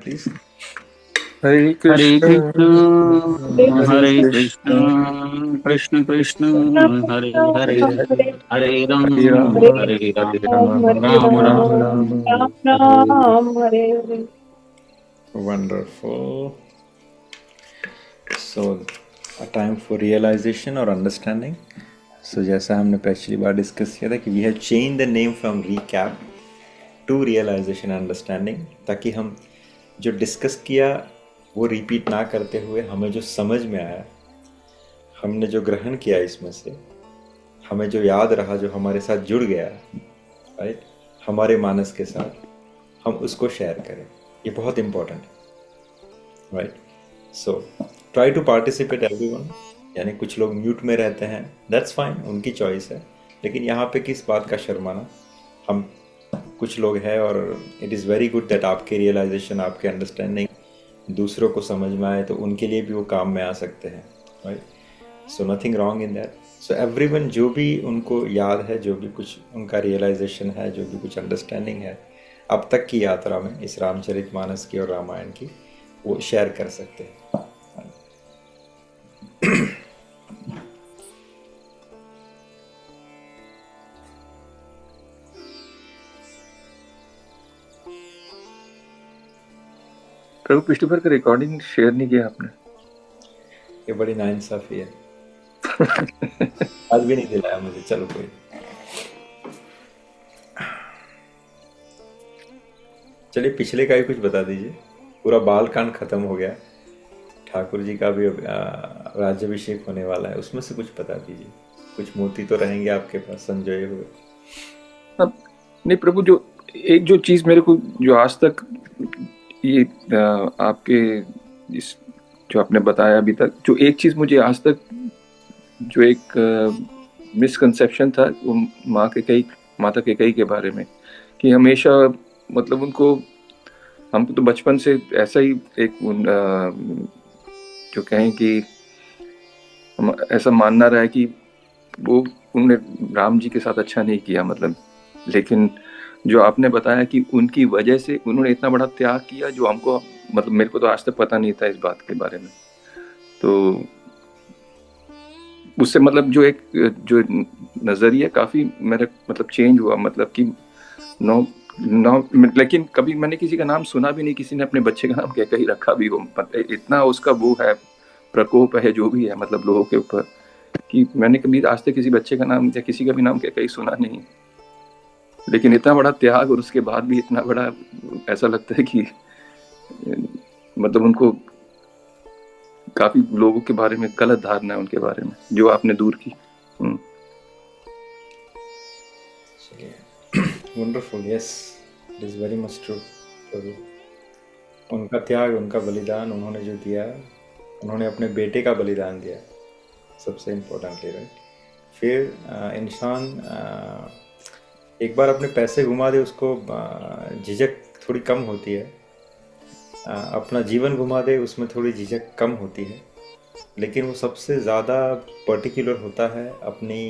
Please. Hare Hare Krishna Krishna Hare Hare Krishna Krishna Krishna Krishna Hare Hare Hare Hare Hare Hare Ram Hare Ram Hare Ram Ram Ram Ram Ram Ram Hare Hare. Ram Hare Hare. Wonderful. So, a time for realization or understanding. So, जैसा हमने पिछली बार discuss किया था कि we have change the name from recap to realization understanding, ताकि हम जो डिस्कस किया वो रिपीट ना करते हुए हमें जो समझ में आया, हमने जो ग्रहण किया इसमें से, हमें जो याद रहा, जो हमारे साथ जुड़ गया, राइट, हमारे मानस के साथ, हम उसको शेयर करें। ये बहुत इम्पोर्टेंट है, right. So try to participate everyone. यानी कुछ लोग म्यूट में रहते हैं, दैट्स फाइन, उनकी चॉइस है। लेकिन यहाँ पे किस बात का शर्माना। हम कुछ लोग हैं और it is very good that आपके रियलाइजेशन, आपके अंडरस्टैंडिंग दूसरों को समझ में आए, तो उनके लिए भी वो काम में आ सकते हैं, right. So nothing wrong in that. So everyone, जो भी उनको याद है, जो भी कुछ उनका रियलाइजेशन है, जो भी कुछ अंडरस्टैंडिंग है अब तक की यात्रा में, इस रामचरितमानस की और रामायण की, वो शेयर कर सकते हैं। प्रभु क्रिस्टोफर का रिकॉर्डिंग शेयर नहीं किया आपने। ये बड़ी नाइंसाफी है। आज भी नहीं दिलाया मुझे। चलो कोई। चलिए पिछले का ही कुछ बता दीजिए। पूरा बाल कांड खत्म हो गया, ठाकुर जी का भी अब राज्याभिषेक होने वाला है, उसमें से कुछ बता दीजिए। कुछ मोती तो रहेंगे आपके पास संजोए हुए। अब नहीं प्रभु, जो एक जो चीज मेरे को, जो आज तक ये आपके इस जो आपने बताया अभी तक, जो एक चीज मुझे आज तक जो एक मिसकंसेप्शन था वो माता कैकेयी के बारे में, कि हमेशा मतलब उनको, हमको तो बचपन से ऐसा ही एक जो कहें कि ऐसा मानना रहा है कि वो उन्होंने राम जी के साथ अच्छा नहीं किया, मतलब। लेकिन जो आपने बताया कि उनकी वजह से उन्होंने इतना बड़ा त्याग किया, जो हमको, मतलब मेरे को तो आज तक पता नहीं था इस बात के बारे में। तो उससे मतलब जो एक जो नजरिया काफी मेरा मतलब चेंज हुआ, मतलब कि नो नो, लेकिन कभी मैंने किसी का नाम सुना भी नहीं, किसी ने अपने बच्चे का नाम कैकेयी रखा भी हो, इतना उसका वो है, प्रकोप है जो भी है, मतलब लोगों के ऊपर, कि मैंने कभी आज तक किसी बच्चे का नाम या किसी का भी नाम कैकेयी सुना नहीं। लेकिन इतना बड़ा त्याग और उसके बाद भी इतना बड़ा, ऐसा लगता है कि मतलब उनको काफी लोगों के बारे में गलत धारणा है उनके बारे में, जो आपने दूर की। Wonderful, yes, it is very much true. प्रभु, उनका त्याग, उनका बलिदान, उन्होंने जो दिया, उन्होंने अपने बेटे का बलिदान दिया, सबसे इम्पोर्टेंटली, राइट। फिर इंसान एक बार अपने पैसे घुमा दे, उसको झिझक थोड़ी कम होती है। अपना जीवन घुमा दे, उसमें थोड़ी झिझक कम होती है। लेकिन वो सबसे ज़्यादा पर्टिकुलर होता है अपनी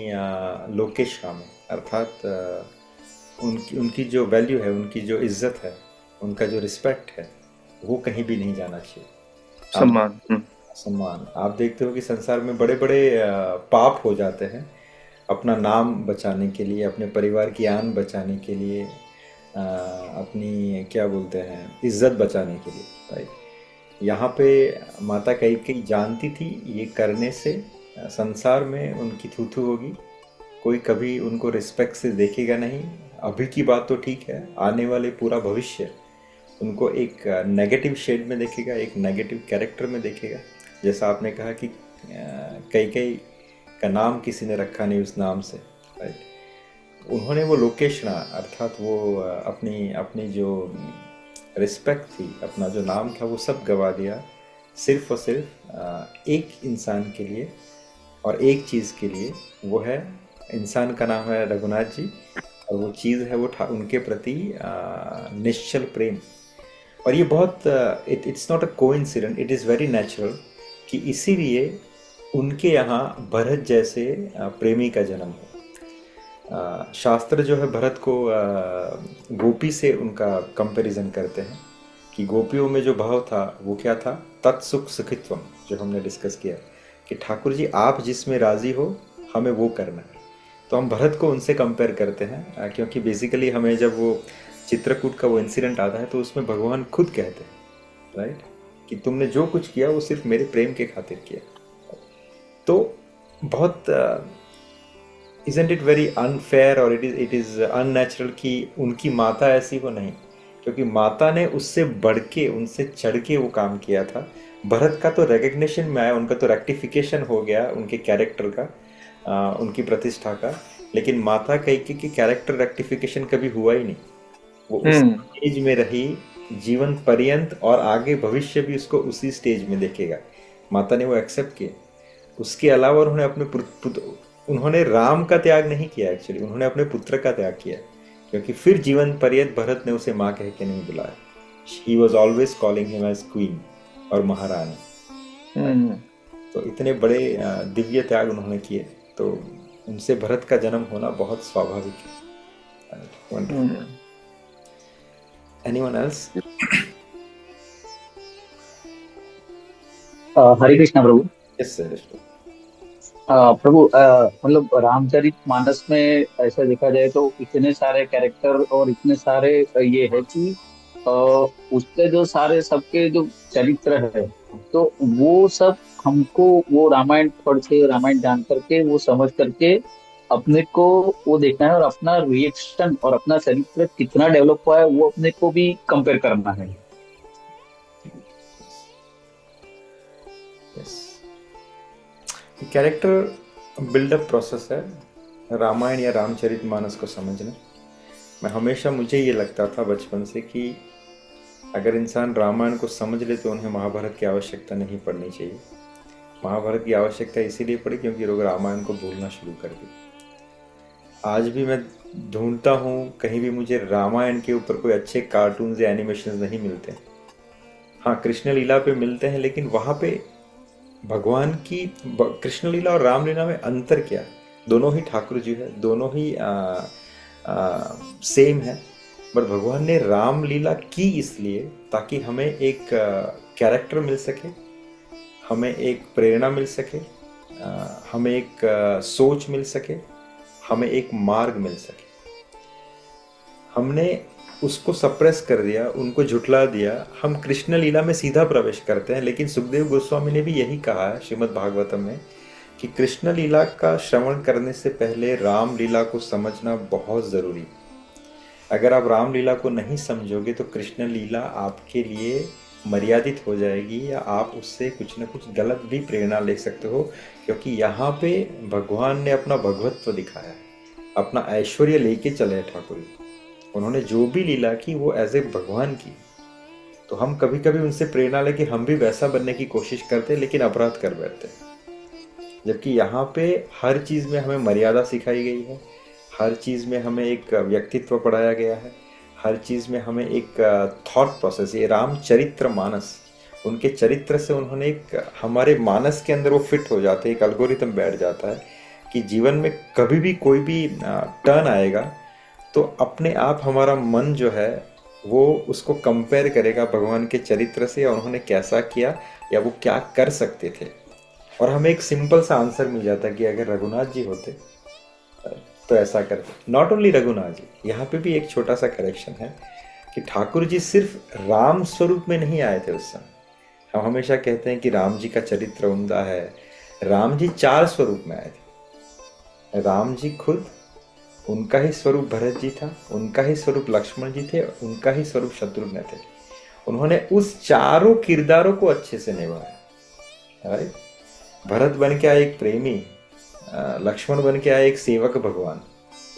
लोकेशा में, अर्थात उनकी उनकी जो वैल्यू है, उनकी जो इज्जत है, उनका जो रिस्पेक्ट है, वो कहीं भी नहीं जाना चाहिए। सम्मान। सम्मान। आप देखते हो कि संसार में बड़े बड़े पाप हो जाते हैं अपना नाम बचाने के लिए, अपने परिवार की आन बचाने के लिए, अपनी क्या बोलते हैं, इज्जत बचाने के लिए, राइट। यहाँ पे माता कैकेयी जानती थी ये करने से संसार में उनकी थूथू होगी, कोई कभी उनको रिस्पेक्ट से देखेगा नहीं। अभी की बात तो ठीक है, आने वाले पूरा भविष्य उनको एक नेगेटिव शेड में देखेगा, एक नेगेटिव कैरेक्टर में देखेगा। जैसा आपने कहा कि कैकेयी का नाम किसी ने रखा नहीं उस नाम से, राइट। उन्होंने वो लोकेशना, अर्थात वो अपनी अपनी जो रिस्पेक्ट थी, अपना जो नाम था, वो सब गवा दिया, सिर्फ और सिर्फ एक इंसान के लिए और एक चीज़ के लिए। वो है, इंसान का नाम है रघुनाथ जी, और वो चीज़ है वो उनके प्रति निश्चल प्रेम। और ये बहुत it's not a coincident, it is very natural कि इसीलिए उनके यहाँ भरत जैसे प्रेमी का जन्म हो। शास्त्र जो है भरत को गोपी से उनका कंपैरिजन करते हैं, कि गोपियों में जो भाव था वो क्या था, तत्सुख सुखित्वम, जो हमने डिस्कस किया कि ठाकुर जी आप जिसमें राजी हो हमें वो करना है। तो हम भरत को उनसे कंपेयर करते हैं क्योंकि बेसिकली हमें जब वो चित्रकूट का वो इंसिडेंट आता है तो उसमें भगवान खुद कहते हैं, राइट, कि तुमने जो कुछ किया वो सिर्फ मेरे प्रेम के खातिर किया। तो बहुत isn't it very unfair और it is unnatural कि उनकी माता ऐसी हो? नहीं, क्योंकि माता ने उससे बढ़ के उनसे चढ़ के वो काम किया था। भरत का तो रिकग्निशन में आया, उनका तो रेक्टिफिकेशन हो गया उनके कैरेक्टर का, उनकी प्रतिष्ठा का, लेकिन माता कैकेयी की कैरेक्टर रेक्टिफिकेशन कभी हुआ ही नहीं। वो उस स्टेज में रही जीवन पर्यंत और आगे भविष्य भी उसको उसी स्टेज में देखेगा। माता ने वो एक्सेप्ट किया। उसके अलावा उन्होंने राम का त्याग नहीं किया, एक्चुअली उन्होंने अपने पुत्र का त्याग किया, क्योंकि फिर जीवन पर्यंत भरत ने उसे माँ कह के नहीं बुलाया। He was always calling him as queen और महारानी। तो इतने बड़े दिव्य त्याग उन्होंने किए, तो उनसे भरत का जन्म होना बहुत स्वाभाविक है। Anyone else? हरे कृष्णा प्रभु। Yes sir. प्रभु मतलब रामचरित मानस में ऐसा देखा जाए तो इतने सारे कैरेक्टर और इतने सारे ये है कि उसके जो सारे सबके जो चरित्र है, तो वो सब हमको वो रामायण पढ़ के, रामायण जान करके, वो समझ करके अपने को वो देखना है और अपना रिएक्शन और अपना चरित्र कितना डेवलप हुआ है वो अपने को भी कंपेयर करना है। कैरेक्टर बिल्डअप प्रोसेस है रामायण या रामचरितमानस को समझना। मैं हमेशा मुझे ये लगता था बचपन से कि अगर इंसान रामायण को समझ ले तो उन्हें महाभारत की आवश्यकता नहीं पड़नी चाहिए। महाभारत की आवश्यकता इसीलिए पड़ी क्योंकि लोग रामायण को भूलना शुरू कर दिए। आज भी मैं ढूंढता हूँ, कहीं भी मुझे रामायण के ऊपर कोई अच्छे कार्टून्स या एनिमेशन नहीं मिलते। हाँ, कृष्ण लीला पे मिलते हैं, लेकिन वहाँ पे भगवान की कृष्ण लीला और रामलीला में अंतर क्या? दोनों ही ठाकुर जी है, दोनों ही सेम है, बट भगवान ने रामलीला की इसलिए ताकि हमें एक कैरेक्टर मिल सके, हमें एक प्रेरणा मिल सके, हमें एक सोच मिल सके, हमें एक मार्ग मिल सके। हमने उसको सप्रेस कर दिया, उनको झुठला दिया, हम कृष्ण लीला में सीधा प्रवेश करते हैं। लेकिन सुखदेव गोस्वामी ने भी यही कहा है श्रीमद् भागवतम में कि कृष्ण लीला का श्रवण करने से पहले राम लीला को समझना बहुत ज़रूरी। अगर आप राम लीला को नहीं समझोगे तो कृष्ण लीला आपके लिए मर्यादित हो जाएगी, या आप उससे कुछ न कुछ गलत भी प्रेरणा ले सकते हो, क्योंकि यहाँ पे भगवान ने अपना भगवत्व दिखाया है, अपना ऐश्वर्य लेके चले ठाकुर जी। उन्होंने जो भी लीला की वो एज ए भगवान की। तो हम कभी कभी उनसे प्रेरणा लेके हम भी वैसा बनने की कोशिश करते हैं, लेकिन अपराध कर बैठते हैं। जबकि यहाँ पे हर चीज़ में हमें मर्यादा सिखाई गई है, हर चीज़ में हमें एक व्यक्तित्व पढ़ाया गया है, हर चीज़ में हमें एक थॉट प्रोसेस। ये रामचरित्र मानस, उनके चरित्र से उन्होंने एक हमारे मानस के अंदर वो फिट हो जाते हैं, एक एल्गोरिथम बैठ जाता है कि जीवन में कभी भी कोई भी टर्न आएगा तो अपने आप हमारा मन जो है वो उसको कंपेयर करेगा भगवान के चरित्र से, और उन्होंने कैसा किया या वो क्या कर सकते थे। और हमें एक सिंपल सा आंसर मिल जाता कि अगर रघुनाथ जी होते तो ऐसा करते। नॉट ओनली रघुनाथ जी, यहाँ पे भी एक छोटा सा करेक्शन है कि ठाकुर जी सिर्फ राम स्वरूप में नहीं आए थे उस समय। हम हमेशा कहते हैं कि राम जी का चरित्र उम्दा है। राम जी 4 स्वरूप में आए थे। राम जी खुद, उनका ही स्वरूप भरत जी था, उनका ही स्वरूप लक्ष्मण जी थे, उनका ही स्वरूप शत्रुघ्न थे। उन्होंने उस चारों किरदारों को अच्छे से निभाया। राइट, भरत बन के आए एक प्रेमी, लक्ष्मण बन के आए एक सेवक भगवान।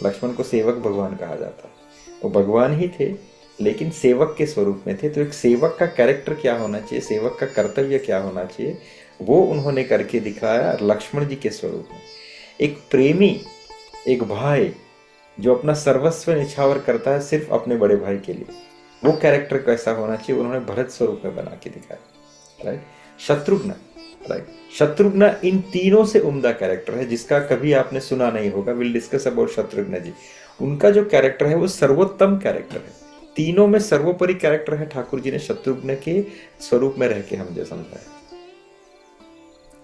लक्ष्मण को सेवक भगवान कहा जाता है। वो भगवान ही थे लेकिन सेवक के स्वरूप में थे। तो एक सेवक का कैरेक्टर क्या होना चाहिए, सेवक का कर्तव्य क्या होना चाहिए, वो उन्होंने करके दिखाया लक्ष्मण जी के स्वरूप में। एक प्रेमी, एक भाई जो अपना सर्वस्व निछावर करता है सिर्फ अपने बड़े भाई के लिए, वो कैरेक्टर कैसा होना चाहिए उन्होंने भरत स्वरूप में बना के दिखाया। राइट, शत्रुघ्न, राइट, शत्रुघ्न इन तीनों से उम्दा कैरेक्टर है जिसका कभी आपने सुना नहीं होगा। विल डिस्कस अबाउट शत्रुघ्न जी। उनका जो कैरेक्टर है वो सर्वोत्तम कैरेक्टर है। तीनों में सर्वोपरि कैरेक्टर है ठाकुर जी ने शत्रुघ्न के स्वरूप में रह के हमें समझाया,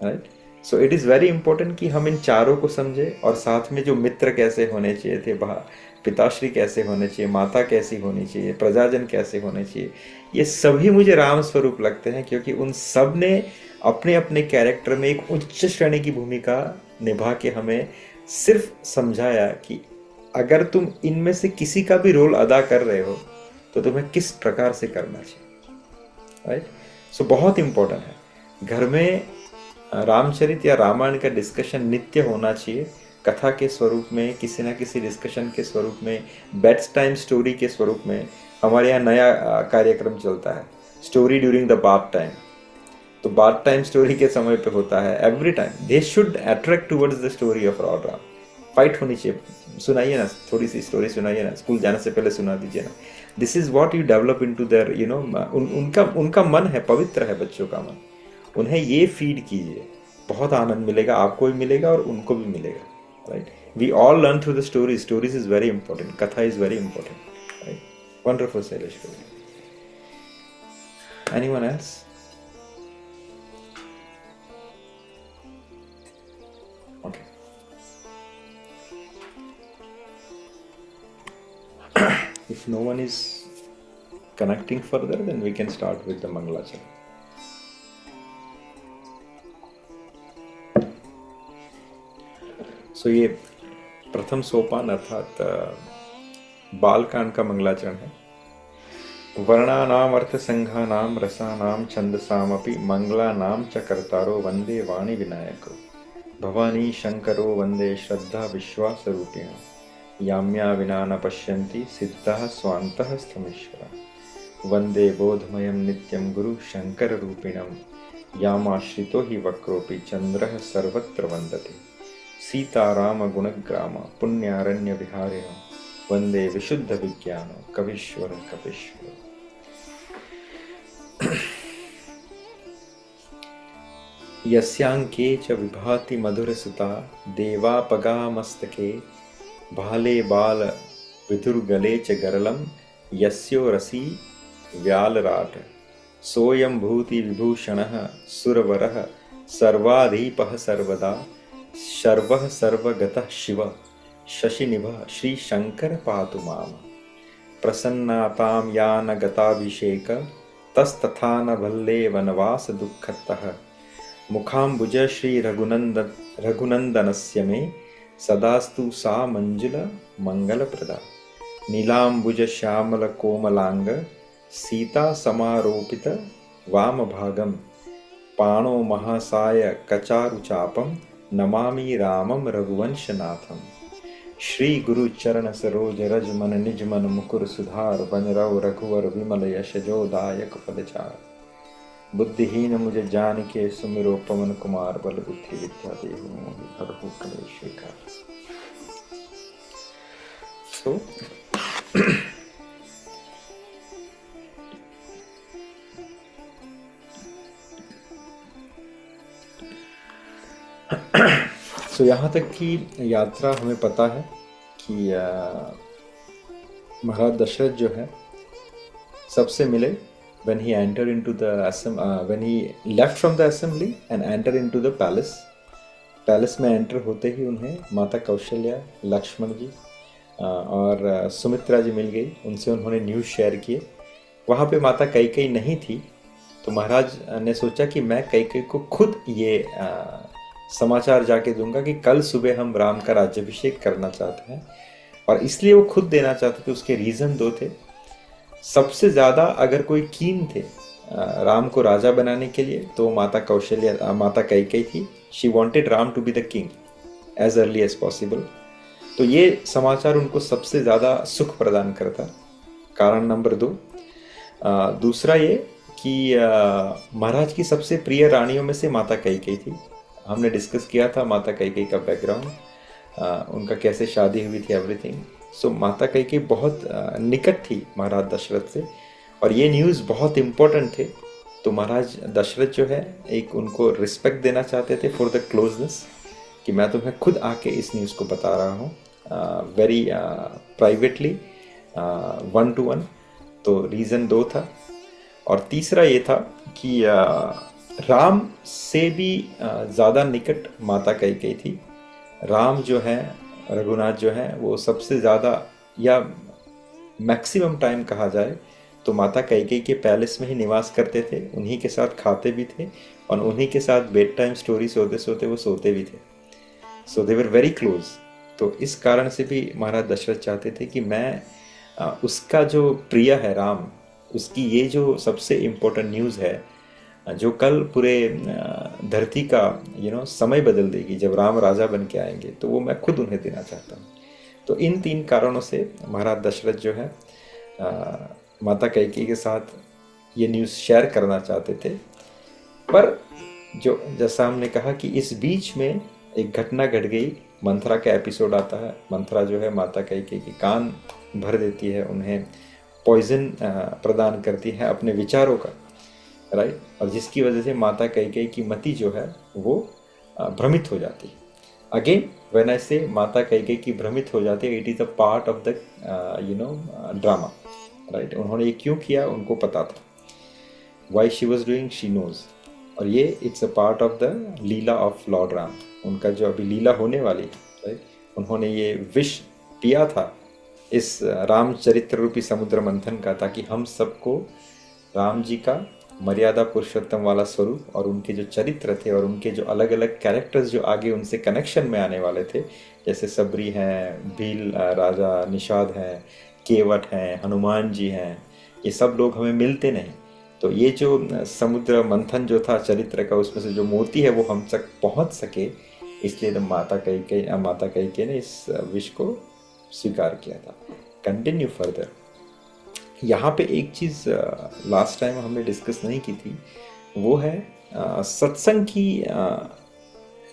right. So it is very important कि हम इन चारों को समझे, और साथ में जो मित्र कैसे होने चाहिए थे, पिताश्री कैसे होने चाहिए, माता कैसी होनी चाहिए, प्रजाजन कैसे होने चाहिए, ये सभी मुझे राम स्वरूप लगते हैं, क्योंकि उन सब ने अपने अपने कैरेक्टर में एक उच्च श्रेणी की भूमिका निभा के हमें सिर्फ समझाया कि अगर तुम इनमें से किसी का भी रोल अदा कर रहे हो तो तुम्हें किस प्रकार से करना चाहिए, राइट। सो बहुत इंपॉर्टेंट है घर में रामचरित या रामायण का डिस्कशन नित्य होना चाहिए, कथा के स्वरूप में, किसी ना किसी डिस्कशन के स्वरूप में, बेड टाइम स्टोरी के स्वरूप में। हमारे यहाँ नया कार्यक्रम चलता है, story during the bath time. तो बाथ टाइम स्टोरी के समय पे होता है, every time they should attract towards the story of lord Ram. Fight होनी चाहिए, सुनाइए ना, थोड़ी सी स्टोरी सुनाइए ना, स्कूल जाने से पहले सुना दीजिए ना। This is what you develop into their, you know, उनका मन है, पवित्र है बच्चों का मन, उन्हें ये फीड कीजिए, बहुत आनंद मिलेगा, आपको भी मिलेगा और उनको भी मिलेगा, right. We all learn through the stories, stories is very important, कथा is very important, right. Wonderful Shailesh. Anyone else? Okay. If no one is connecting further, then we can start with the Mangalacharan. So ये प्रथम सोपान अर्थात बालकांड का मंगलाचरण है। वर्णानाम अर्थ संघानाम रसानाम छंदसामपि मंगलानाम च कर्तारो वंदे वाणी विनायको भवानी शंकरो वंदे श्रद्धा विश्वास रूपिण याम्या विना न पश्यन्ति सिद्धाः स्वान्तः स्थमेश्वरा वंदे बोधमयं नित्यं गुरु शंकर रूपिणं यामाश्रितो हि वक्रोऽपि चंद्रः सर्वत्र वन्दते सीताराम गुणग्राम पुण्यारण्य विहारिणं वंदे विशुद्ध विज्ञान कवीश्वर कपीश्वर। यस्यांके च विभाति मधुरसुता देवापगामस्तके भाले बाल विधुर्गले च गरलं यस्यो रसी व्यालराट सोऽयं भूति विभूषणः सुरवरः सर्वाधीपः सर्वदा शर्वः सर्वगतः शिव शशिनिभः श्रीशंकर पातु माम प्रसन्नातां यान गताभिषेक तस्तथा न भल्ले वनवास दुःखतः मुखाम्बुज श्री रघुनंदनस्य मे सदास्तु सा मंजुल मंगलप्रदा नीलाम्बुज श्यामल कोमलांग सीता समारोपित वामभागं पाणो महासाय कचारुचापं नमामि रामं रघुवंशनाथं श्री गुरु चरण सरोज रज मन निज मन मुकुर सुधार बन रव रघुवर विमल यश जो दायक पदचार बुद्धिहीन मुझे जान के सुमिरो पवन कुमार बल बुद्धि विद्या देहु मोहि हरहु कलेश विकार। सो यहाँ तक की यात्रा हमें पता है कि महाराज दशरथ जो है सबसे मिले when he entered into the when he left from the assembly and entered into the palace में एंटर होते ही उन्हें माता कौशल्या, लक्ष्मण जी और सुमित्रा जी मिल गई। उनसे उन्होंने न्यूज़ शेयर किए। वहाँ पे माता कैकेयी नहीं थी, तो महाराज ने सोचा कि मैं कैकेयी को खुद ये समाचार जाके दूंगा कि कल सुबह हम राम का राज्याभिषेक करना चाहते हैं, और इसलिए वो खुद देना चाहते थे। उसके रीज़न दो थे। सबसे ज़्यादा अगर कोई कीन थे राम को राजा बनाने के लिए तो माता कौशल्या, माता कैकेयी थी। She wanted Ram to be the king as early as possible. तो ये समाचार उनको सबसे ज़्यादा सुख प्रदान करता। कारण नंबर 2। दूसरा ये कि महाराज की सबसे प्रिय रानियों में से माता कैकेयी थी। हमने डिस्कस किया था माता कैकेयी का बैकग्राउंड, उनका कैसे शादी हुई थी, एवरीथिंग। सो माता कैकेयी बहुत निकट थी महाराज दशरथ से, और ये न्यूज़ बहुत इम्पोर्टेंट थे। तो महाराज दशरथ जो है एक उनको रिस्पेक्ट देना चाहते थे फॉर द क्लोजनेस, कि मैं तुम्हें खुद आके इस न्यूज़ को बता रहा हूँ वेरी प्राइवेटली 1-to-1। तो रीज़न 2 था। और तीसरा ये था कि राम से भी ज़्यादा निकट माता कैकेयी थी। राम जो है, रघुनाथ जो है, वो सबसे ज़्यादा या मैक्सिमम टाइम कहा जाए तो माता कैकेयी के पैलेस में ही निवास करते थे, उन्हीं के साथ खाते भी थे और उन्हीं के साथ बेड टाइम स्टोरी सोते सोते वो सोते भी थे। सो दे वर वेरी क्लोज। तो इस कारण से भी महाराज दशरथ चाहते थे कि मैं उसका जो प्रिय है राम, उसकी ये जो सबसे इम्पोर्टेंट न्यूज़ है जो कल पूरे धरती का समय बदल देगी, जब राम राजा बन के आएंगे, तो वो मैं खुद उन्हें देना चाहता हूँ। तो इन 3 कारणों से महाराज दशरथ जो है माता कैकेयी के साथ ये न्यूज़ शेयर करना चाहते थे। पर जो जैसा हमने कहा कि इस बीच में एक घटना घट गई, मंथरा का एपिसोड आता है। मंथरा जो है माता कैकेयी की कान भर देती है, उन्हें पॉइजन प्रदान करती है अपने विचारों का, राइट। और जिसकी वजह से माता कैकेयी की मति जो है वो भ्रमित हो जाती है। अगेन व्हेन आई से माता कैकेयी की भ्रमित हो जाती है, it is a part of the drama, right. उन्होंने ये क्यों किया उनको पता था, why she was doing she knows. और ये it's a part of the leela of lord Ram, उनका जो अभी लीला होने वाली है, राइट। उन्होंने ये विश पिया था इस रामचरित्र रूपी समुद्र मंथन का, ताकि हम सबको राम जी का मर्यादा पुरुषोत्तम वाला स्वरूप और उनके जो चरित्र थे और उनके जो अलग अलग कैरेक्टर्स जो आगे उनसे कनेक्शन में आने वाले थे, जैसे सबरी हैं, भील राजा, निषाद हैं, केवट हैं, हनुमान जी हैं, ये सब लोग हमें मिलते नहीं। तो ये जो समुद्र मंथन जो था चरित्र का, उसमें से जो मोती है वो हम तक पहुंच सके, इसलिए तो माता कैकेयी ने इस विश को स्वीकार किया था। कंटिन्यू फर्दर, यहाँ पे एक चीज़ लास्ट टाइम हमने डिस्कस नहीं की थी, वो है सत्संग की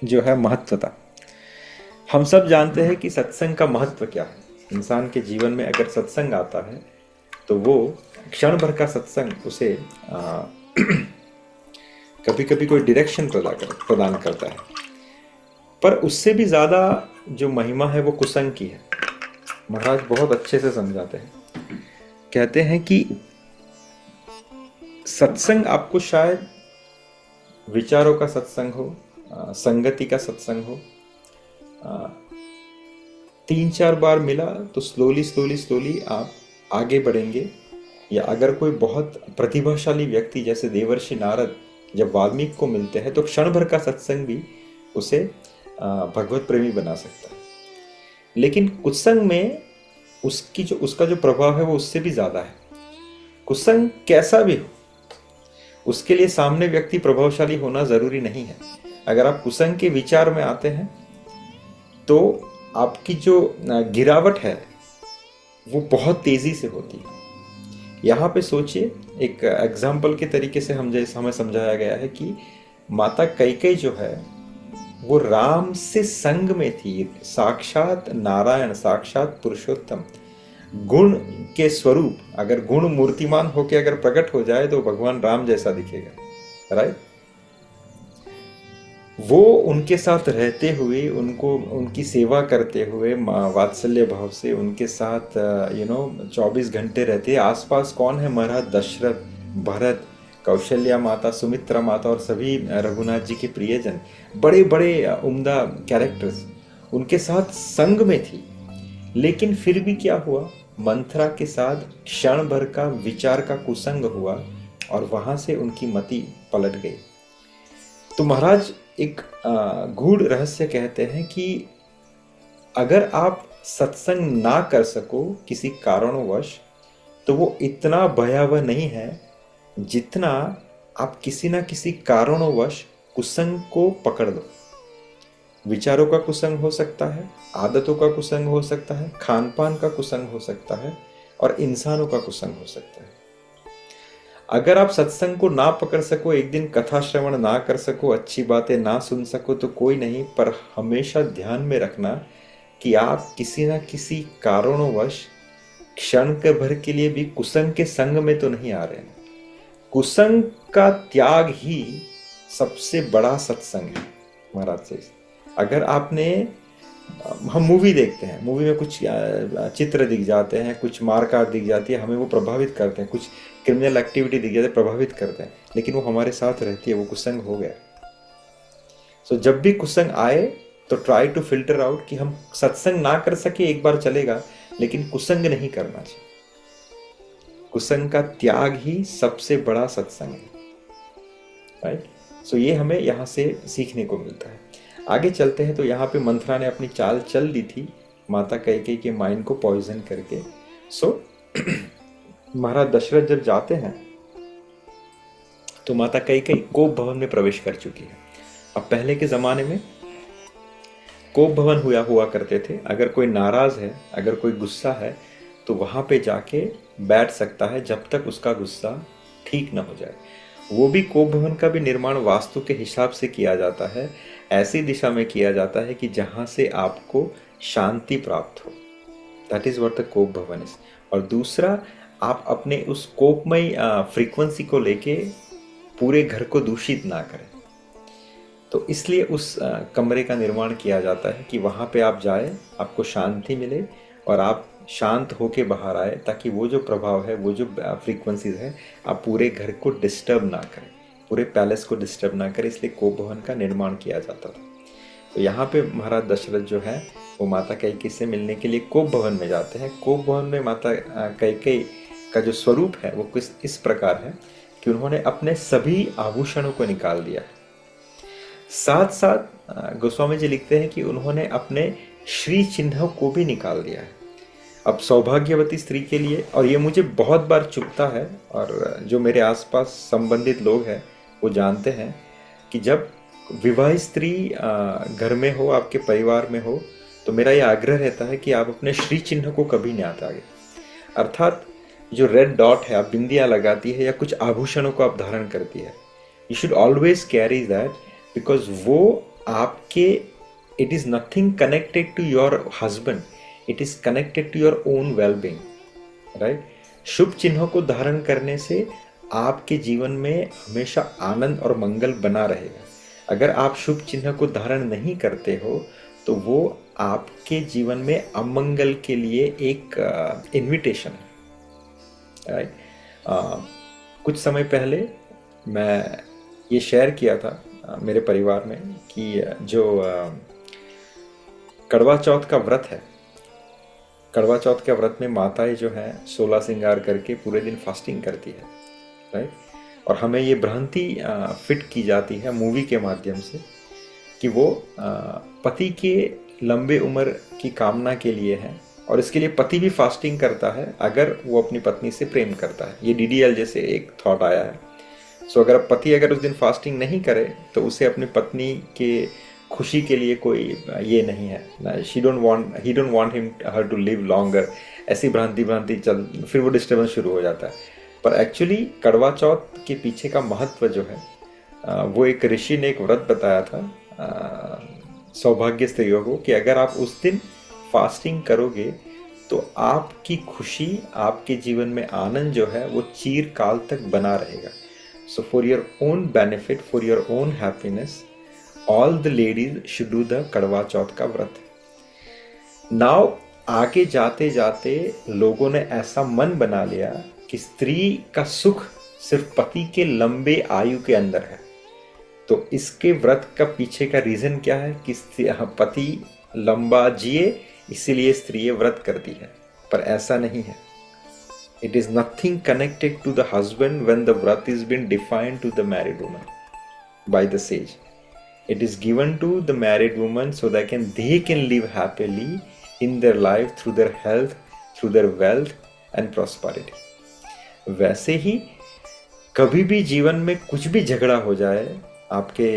जो है महत्वता। हम सब जानते हैं कि सत्संग का महत्व क्या है। इंसान के जीवन में अगर सत्संग आता है तो वो क्षण भर का सत्संग उसे कभी कभी कोई डायरेक्शन प्रदान करता है, पर उससे भी ज़्यादा जो महिमा है वो कुसंग की है। महाराज बहुत अच्छे से समझाते हैं, कहते हैं कि सत्संग आपको शायद विचारों का सत्संग हो, संगति का सत्संग हो, 3-4 बार मिला तो स्लोली आप आगे बढ़ेंगे। या अगर कोई बहुत प्रतिभाशाली व्यक्ति जैसे देवर्षि नारद जब वाल्मीकि को मिलते हैं तो क्षण भर का सत्संग भी उसे भगवत प्रेमी बना सकता है। लेकिन कुसंग में उसका जो प्रभाव है वो उससे भी ज़्यादा है। कुसंग कैसा भी हो, उसके लिए सामने व्यक्ति प्रभावशाली होना ज़रूरी नहीं है। अगर आप कुसंग के विचार में आते हैं तो आपकी जो गिरावट है वो बहुत तेज़ी से होती है। यहाँ पे सोचिए, एक एग्जाम्पल के तरीके से हमें समझाया गया है कि माता कैकेयी जो है वो राम से संग में थी, साक्षात नारायण, साक्षात पुरुषोत्तम, गुण के स्वरूप। अगर गुण मूर्तिमान होके अगर प्रकट हो जाए तो भगवान राम जैसा दिखेगा, राइट। वो उनके साथ रहते हुए, उनकी सेवा करते हुए वात्सल्य भाव से उनके साथ 24 घंटे रहते। आसपास कौन है? महाराज दशरथ, भरत, कौशल्या माता, सुमित्रा माता और सभी रघुनाथ जी के प्रियजन, बड़े बड़े उम्दा कैरेक्टर्स उनके साथ संग में थी। लेकिन फिर भी क्या हुआ, मंथरा के साथ क्षण भर का विचार का कुसंग हुआ और वहां से उनकी मति पलट गई। तो महाराज एक गूढ़ रहस्य कहते हैं कि अगर आप सत्संग ना कर सको किसी कारणवश तो वो इतना भयावह नहीं है जितना आप किसी ना किसी कारणवश कुसंग को पकड़ लो। विचारों का कुसंग हो सकता है, आदतों का कुसंग हो सकता है, खान पान का कुसंग हो सकता है और इंसानों का कुसंग हो सकता है। अगर आप सत्संग को ना पकड़ सको, एक दिन कथा श्रवण ना कर सको, अच्छी बातें ना सुन सको तो कोई नहीं, पर हमेशा ध्यान में रखना कि आप किसी ना किसी कारणवश क्षण के भर के लिए भी कुसंग के संग में तो नहीं आ रहे हैं। कुसंग का त्याग ही सबसे बड़ा सत्संग है महाराज से। अगर आपने हम मूवी देखते हैं, मूवी में कुछ चित्र दिख जाते हैं, कुछ मारकाट दिख जाती है, हमें वो प्रभावित करते हैं, कुछ क्रिमिनल एक्टिविटी दिख जाती है, प्रभावित करते हैं, लेकिन वो हमारे साथ रहती है, वो कुसंग हो गया। सो जब भी कुसंग आए तो ट्राई टू फिल्टर आउट कि हम सत्संग ना कर सके एक बार चलेगा, लेकिन कुसंग नहीं करना चाहिए। कुसंग का त्याग ही सबसे बड़ा सत्संग है, राइट। सो ये हमें यहाँ से सीखने को मिलता है। आगे चलते हैं तो यहाँ पे मंथरा ने अपनी चाल चल दी थी माता कैकेयी के माइंड को पॉइजन करके। सो महाराज दशरथ जब जाते हैं तो माता कैकेयी कोप भवन में प्रवेश कर चुकी है। अब पहले के ज़माने में कोप भवन हुआ करते थे, अगर कोई नाराज़ है, अगर कोई गुस्सा है, तो वहाँ पे जाके बैठ सकता है जब तक उसका गुस्सा ठीक ना हो जाए। वो भी कोप भवन का भी निर्माण वास्तु के हिसाब से किया जाता है, ऐसी दिशा में किया जाता है कि जहाँ से आपको शांति प्राप्त हो। दैट इज़ व्हाट द कोप भवन इज। और दूसरा, आप अपने उस कोपमय फ्रीक्वेंसी को लेके पूरे घर को दूषित ना करें। तो इसलिए उस कमरे का निर्माण किया जाता है कि वहाँ पे आप जाए, आपको शांति मिले और आप शांत होके बाहर आए, ताकि वो जो प्रभाव है, वो जो फ्रीक्वेंसीज है, आप पूरे घर को डिस्टर्ब ना करें, पूरे पैलेस को डिस्टर्ब ना करें। इसलिए कोप भवन का निर्माण किया जाता था। तो यहाँ पे महाराज दशरथ जो है वो माता कैकेयी से मिलने के लिए कोप भवन में जाते हैं। कोप भवन में माता कैकेयी का जो स्वरूप है वो कुछ इस प्रकार है कि उन्होंने अपने सभी आभूषणों को निकाल दिया। साथ साथ गोस्वामी जी लिखते हैं कि उन्होंने अपने श्री चिन्ह को भी निकाल दिया है। अब सौभाग्यवती स्त्री के लिए, और ये मुझे बहुत बार चुभता है, और जो मेरे आसपास संबंधित लोग हैं वो जानते हैं कि जब विवाहित स्त्री घर में हो, आपके परिवार में हो, तो मेरा ये आग्रह रहता है कि आप अपने श्री चिन्ह को कभी नहीं आगे, अर्थात जो रेड डॉट है, आप बिंदियाँ लगाती है या कुछ आभूषणों को आप धारण करती है, you should always carry that, because वो आपके, it is nothing connected to your husband, it is connected to your own wellbeing, right. शुभ चिन्हों को धारण करने से आपके जीवन में हमेशा आनंद और मंगल बना रहेगा। अगर आप शुभ चिन्ह को धारण नहीं करते हो तो वो आपके जीवन में अमंगल के लिए एक इन्विटेशन है, राइट। कुछ समय पहले मैं ये शेयर किया था मेरे परिवार में कि जो कड़वा चौथ का व्रत है, कड़वा चौथ के व्रत में माताएं जो हैं 16 श्रृंगार करके पूरे दिन फास्टिंग करती है, राइट। और हमें ये भ्रांति फिट की जाती है मूवी के माध्यम से कि वो पति के लंबे उम्र की कामना के लिए है, और इसके लिए पति भी फास्टिंग करता है अगर वो अपनी पत्नी से प्रेम करता है। ये DDL जैसे एक थॉट आया है। सो अगर पति अगर उस दिन फास्टिंग नहीं करे तो उसे अपनी पत्नी के खुशी के लिए कोई ये नहीं है, he don't want him her to live longer, ऐसी भ्रांति चल, फिर वो डिस्टर्बेंस शुरू हो जाता है। पर एक्चुअली कड़वा चौथ के पीछे का महत्व जो है वो एक ऋषि ने एक व्रत बताया था सौभाग्य स्त्रियों को कि अगर आप उस दिन फास्टिंग करोगे तो आपकी खुशी, आपके जीवन में आनंद जो है वो चिरकाल तक बना रहेगा। So for your own benefit, for your own happiness, all the ladies should do the कड़वा चौथ का व्रत। नाउ आगे जाते जाते लोगों ने ऐसा मन बना लिया कि स्त्री का सुख सिर्फ पति के लंबे आयु के अंदर है। तो इसके व्रत का पीछे का रीजन क्या है कि पति लंबा जिए, इसीलिए स्त्री ये व्रत करती है। पर ऐसा नहीं है। It is nothing connected to the husband when the vrat is been defined to the married woman by the sage. It is given to the married woman so that they can live happily in their life through their health, through their wealth and prosperity. वैसे ही कभी भी जीवन में कुछ भी झगड़ा हो जाए आपके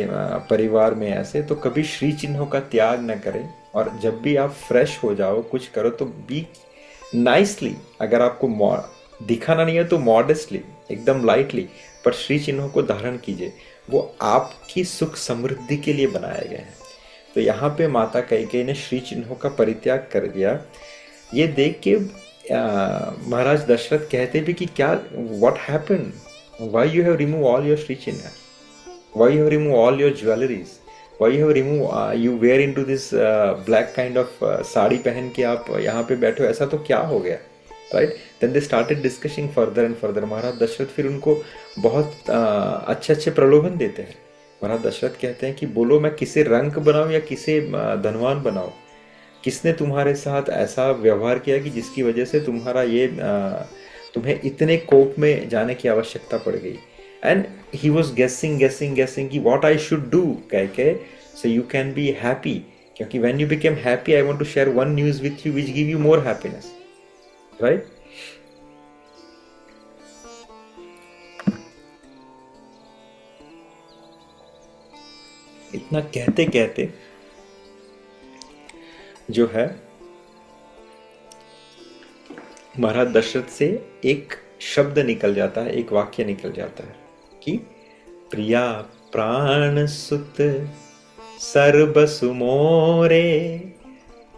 परिवार में ऐसे, तो कभी श्री चिन्हों का त्याग न करें। और जब भी आप फ्रेश हो जाओ, कुछ करो तो बी नाइसली, अगर आपको दिखाना नहीं है तो मॉडेस्टली, एकदम लाइटली, पर श्री चिन्हों को धारण कीजिए। वो आपकी सुख समृद्धि के लिए बनाए गए हैं। तो यहाँ पे माता कैकेयी ने श्री चिन्हों का परित्याग कर दिया। ये देख के महाराज दशरथ कहते भी कि क्या, what happened, why you have remove all your shri chinh, why you have remove all your jewelleries, why you have remove you wear into this black kind of sari पहन के आप यहाँ पे बैठे हो, ऐसा तो क्या हो गया, right? Then they started discussing further and further. Maharaj Dasharath फिर उनको बहुत अच्छे अच्छे प्रलोभन देते हैं। महाराज दशरथ कहते हैं कि बोलो मैं किसे रंक बनाऊं या किसे धनवान बनाऊं, किसने तुम्हारे साथ ऐसा व्यवहार किया कि जिसकी वजह से तुम्हारा ये तुम्हें इतने कोप में जाने की आवश्यकता पड़ गई। एंड ही वॉज गेसिंग कि वॉट आई शुड डू कह के so you can be happy, क्योंकि when you became happy I want to share one news with you which give you more happiness, right? इतना कहते कहते जो है महाराज दशरथ से एक शब्द निकल जाता है, एक वाक्य निकल जाता है कि प्रिया प्राण सुत सर्वसु मोरे,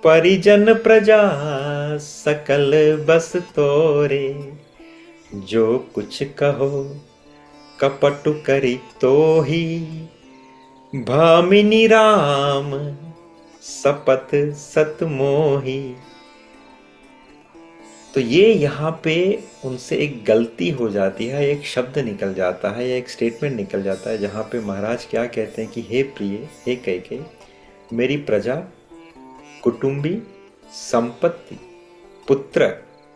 परिजन प्रजा सकल बस तोरे, जो कुछ कहो कपटु करी तो ही, भामिनी राम सपत सत मोही। तो ये यहाँ पे उनसे एक गलती हो जाती है, एक शब्द निकल जाता है या एक स्टेटमेंट निकल जाता है, जहाँ पे महाराज क्या कहते हैं कि हे प्रिय, हे कैकेयी, मेरी प्रजा, कुटुंबी, संपत्ति, पुत्र,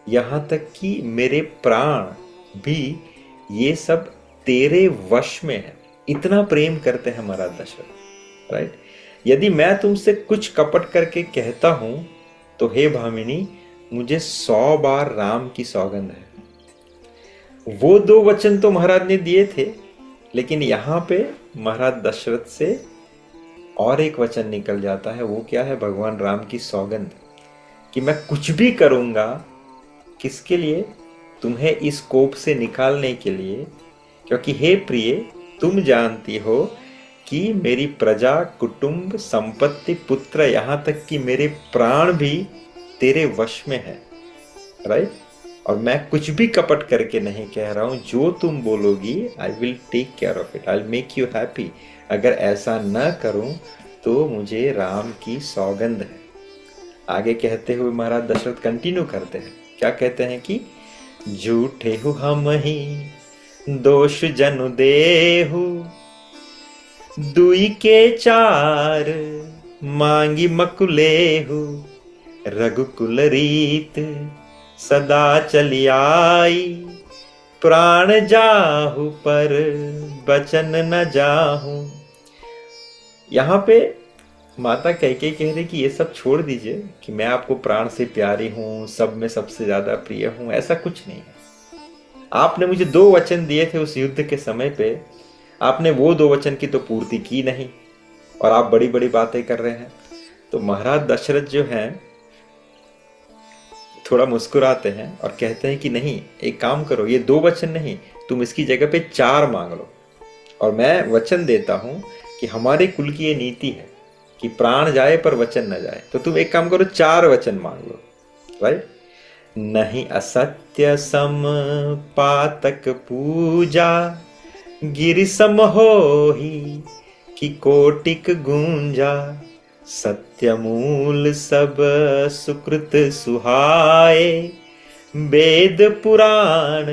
यहाँ तक कि मेरे प्राण भी, ये सब तेरे वश में है। इतना प्रेम करते हैं महाराज दशरथ, राइट? यदि मैं तुमसे कुछ कपट करके कहता हूं तो हे भामिनी, मुझे 100 बार राम की सौगंध है। वो 2 वचन तो महाराज ने दिए थे, लेकिन यहाँ पे महाराज दशरथ से और एक वचन निकल जाता है। वो क्या है? भगवान राम की सौगंध कि मैं कुछ भी करूंगा, किसके लिए? तुम्हें इस कोप से निकालने के लिए, क्योंकि हे प्रिय, तुम जानती हो कि मेरी प्रजा, कुटुंब, संपत्ति, पुत्र, यहाँ तक कि मेरे प्राण भी तेरे वश में है, राइट? और मैं कुछ भी कपट करके नहीं कह रहा हूं, जो तुम बोलोगी I will take care of it, I will make you happy. अगर ऐसा न करूं तो मुझे राम की सौगंध है। आगे कहते हुए महाराज दशरथ कंटिन्यू करते हैं, क्या कहते हैं कि झूठे हु हम ही दोष जनु देहु, दुई के 4 मांगी मकुलेहु, रघुकुल रीत सदा चली आई, प्राण जाहु पर बचन न जाहु। यहाँ पे माता कैकेयी कह रही कि ये सब छोड़ दीजिए कि मैं आपको प्राण से प्यारी हूँ, सब में सबसे ज्यादा प्रिय हूँ, ऐसा कुछ नहीं है। आपने मुझे 2 वचन दिए थे उस युद्ध के समय पे, आपने वो 2 वचन की तो पूर्ति की नहीं और आप बड़ी बड़ी बातें कर रहे हैं। तो महाराज दशरथ जो हैं थोड़ा मुस्कुराते हैं और कहते हैं कि नहीं, एक काम करो, ये 2 वचन नहीं, तुम इसकी जगह पे 4 मांग लो। और मैं वचन देता हूं कि हमारे कुल की ये नीति है कि प्राण जाए पर वचन न जाए, तो तुम एक काम करो, 4 वचन मांग लो, राइट? नहीं असत्य सम पातक पूजा, गिरि सम होहि कि कोटिक गूंजा, सत्य मूल सब सुकृत सुहाए, वेद पुराण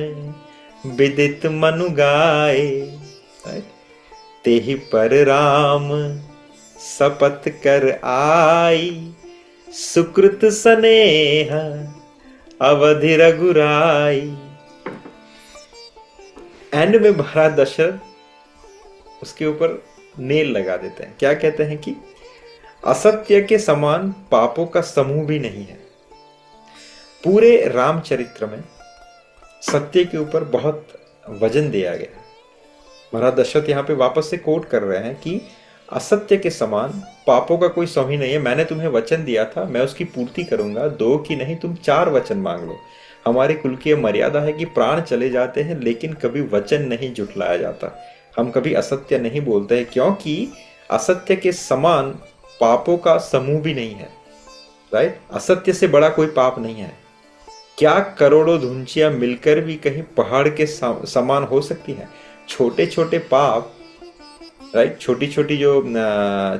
विदित मनु गाए, तेहि पर राम सपत कर आई, सुकृत स्नेह अवधि रघुराई। एंड में महाराज दशरथ उसके ऊपर नेल लगा देते हैं। क्या कहते हैं कि असत्य के समान पापों का समूह भी नहीं है। पूरे रामचरित्र में सत्य के ऊपर बहुत वजन दिया गया है। महाराज दशरथ यहाँ पे वापस से कोट कर रहे हैं कि असत्य के समान पापों का कोई समूह नहीं है। मैंने तुम्हें वचन दिया था, मैं उसकी पूर्ति करूंगा। 2 की नहीं, तुम 4 वचन मांग लो। हमारे कुल की मर्यादा है कि प्राण चले जाते हैं लेकिन कभी वचन नहीं जुटलाया जाता। हम कभी असत्य नहीं बोलते हैं, क्योंकि असत्य के समान पापों का समूह भी नहीं है, राइट? असत्य से बड़ा कोई पाप नहीं है। क्या करोड़ों धुंचियां मिलकर भी कहीं पहाड़ के समान हो सकती है? छोटे छोटे पाप राइट। छोटी छोटी जो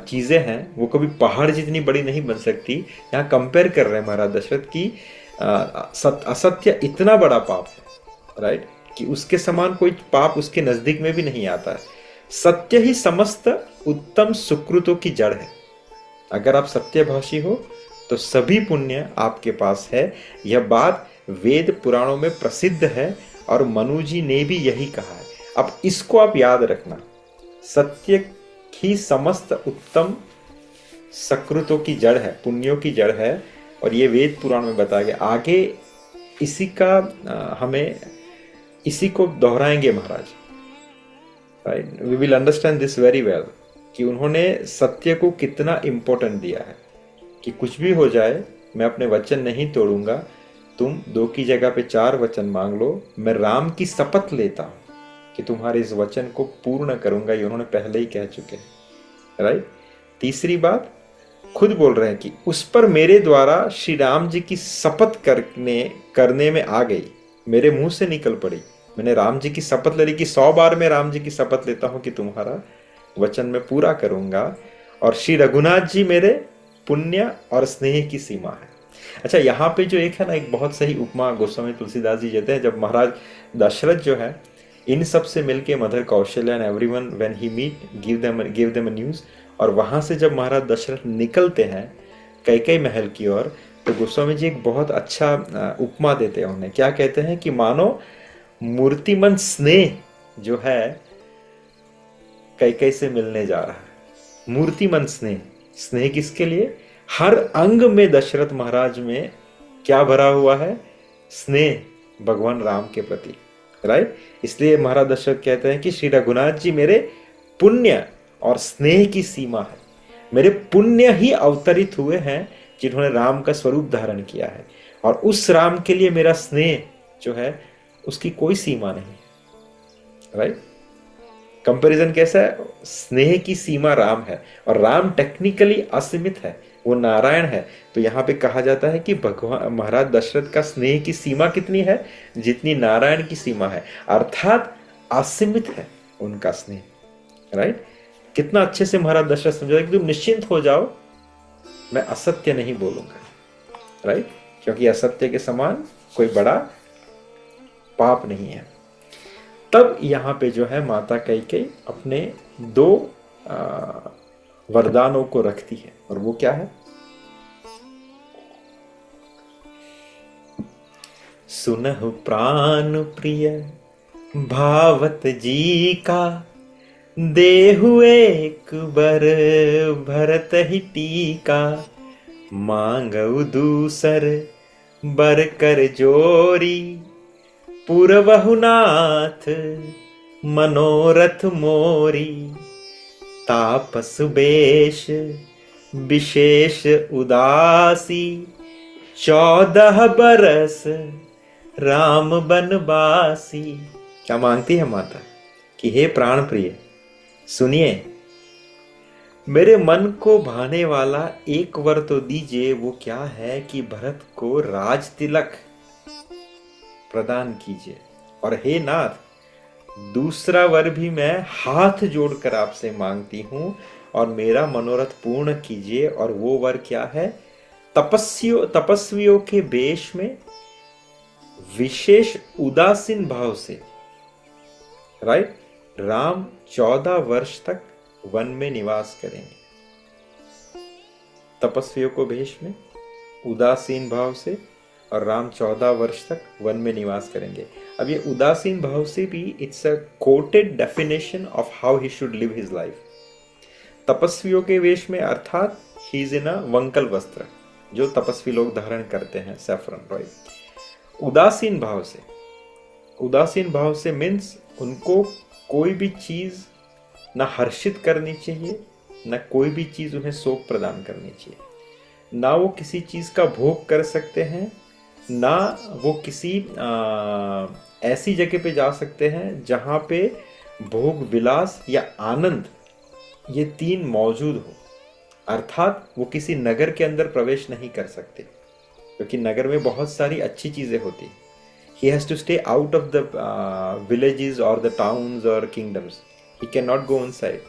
चीज़ें हैं वो कभी पहाड़ जितनी बड़ी नहीं बन सकती। यहाँ कंपेयर कर रहे हैं महाराज दशरथ की असत्य इतना बड़ा पाप है, राइट, कि उसके समान कोई पाप उसके नज़दीक में भी नहीं आता है। सत्य ही समस्त उत्तम सुकृतों की जड़ है। अगर आप सत्यभाषी हो तो सभी पुण्य आपके पास है। यह बात वेद पुराणों में प्रसिद्ध है और मनु जी ने भी यही कहा है। अब इसको आप याद रखना, सत्य ही समस्त उत्तम सकृतों की जड़ है, पुण्यों की जड़ है, और ये वेद पुराण में बताया गया। आगे इसी का हमें इसी को दोहराएंगे Maharaj, right. We will understand this very well कि उन्होंने सत्य को कितना इंपॉर्टेंट दिया है कि कुछ भी हो जाए मैं अपने वचन नहीं तोड़ूंगा। तुम 2 की जगह पे 4 वचन मांग लो, मैं राम की शपथ लेता हूं कि तुम्हारे इस वचन को पूर्ण करूंगा। ये उन्होंने पहले ही कह चुके हैं, राइट। तीसरी बात, खुद बोल रहे हैं कि उस पर मेरे द्वारा श्री राम जी की शपथ करने में आ गई, मेरे मुंह से निकल पड़ी। मैंने राम जी की शपथ ले ली कि 100 बार मैं राम जी की शपथ लेता हूं कि तुम्हारा वचन में पूरा करूंगा। और श्री रघुनाथ जी मेरे पुण्य और स्नेह की सीमा है। अच्छा, यहाँ पे जो एक है ना, एक बहुत सही उपमा गोस्वामी तुलसीदास जी देते हैं। जब महाराज दशरथ जो है इन सब से मिलके mother Kaushalya and everyone when he meet give them a news, और वहां से जब महाराज दशरथ निकलते हैं कैकेयी महल की ओर, तो गोस्वामी जी एक बहुत अच्छा उपमा देते हैं उन्हें। क्या कहते हैं कि मानो मूर्तिमंत स्नेह जो है कैकेयी से मिलने जा रहा है। मूर्तिमंत स्नेह, स्नेह किसके लिए? हर अंग में दशरथ महाराज में क्या भरा हुआ है? स्नेह भगवान राम के प्रति, राइट। इसलिए महाराज दशरथ कहते हैं कि श्री रघुनाथ जी मेरे पुण्य और स्नेह की सीमा है। मेरे पुण्य ही अवतरित हुए हैं जिन्होंने राम का स्वरूप धारण किया है, और उस राम के लिए मेरा स्नेह जो है उसकी कोई सीमा नहीं, राइट। कंपैरिजन कैसा है? स्नेह की सीमा राम है, और राम टेक्निकली असीमित है, वो नारायण है। तो यहाँ पे कहा जाता है कि भगवान महाराज दशरथ का स्नेह की सीमा कितनी है? जितनी नारायण की सीमा है, अर्थात असीमित है उनका स्नेह, राइट। कितना अच्छे से महाराज दशरथ समझाया कि तुम निश्चिंत हो जाओ, मैं असत्य नहीं बोलूंगा, राइट, क्योंकि असत्य के समान कोई बड़ा पाप नहीं है। तब यहाँ पे जो है माता कैकेयी अपने 2 वरदानों को रखती है, और वो क्या है? सुनहु प्राण प्रिय भावत जी का, देहु एक बर भरत ही टीका, मांगउ दूसर बर कर जोरी, पुरवहु नाथ मनोरथ मोरी, तापस बेश विशेष उदासी, 14 बरस राम बनवासी। क्या मांगती है माता कि हे प्राण प्रिय, सुनिए, मेरे मन को भाने वाला एक वर तो दीजिए। वो क्या है कि भरत को राज तिलक प्रदान कीजिए, और हे नाथ, दूसरा वर भी मैं हाथ जोड़कर आपसे मांगती हूं, और मेरा मनोरथ पूर्ण कीजिए। और वो वर क्या है? तपस्वियों के वेश में विशेष उदासीन भाव से, राइट, राम 14 वर्ष तक वन में निवास करेंगे। तपस्वियों को वेश में उदासीन भाव से, और राम 14 वर्ष तक वन में निवास करेंगे। अब ये उदासीन भाव से भी it's a quoted definition of how he should live his life. तपस्वियों के वेश में अर्थात ही इज इन अ वंकल वस्त्र जो तपस्वी लोग धारण करते हैं, सैफरन, राइट। उदासीन भाव से मीन्स उनको कोई भी चीज ना हर्षित करनी चाहिए, ना कोई भी चीज उन्हें शोक प्रदान करनी चाहिए, ना वो किसी चीज का भोग कर सकते हैं, ना वो किसी ऐसी जगह पे जा सकते हैं जहां पे भोग विलास या आनंद ये 3 मौजूद हो। अर्थात वो किसी नगर के अंदर प्रवेश नहीं कर सकते, क्योंकि नगर में बहुत सारी अच्छी चीजें होती। He has to stay out of the villages or the towns or kingdoms. He cannot go inside.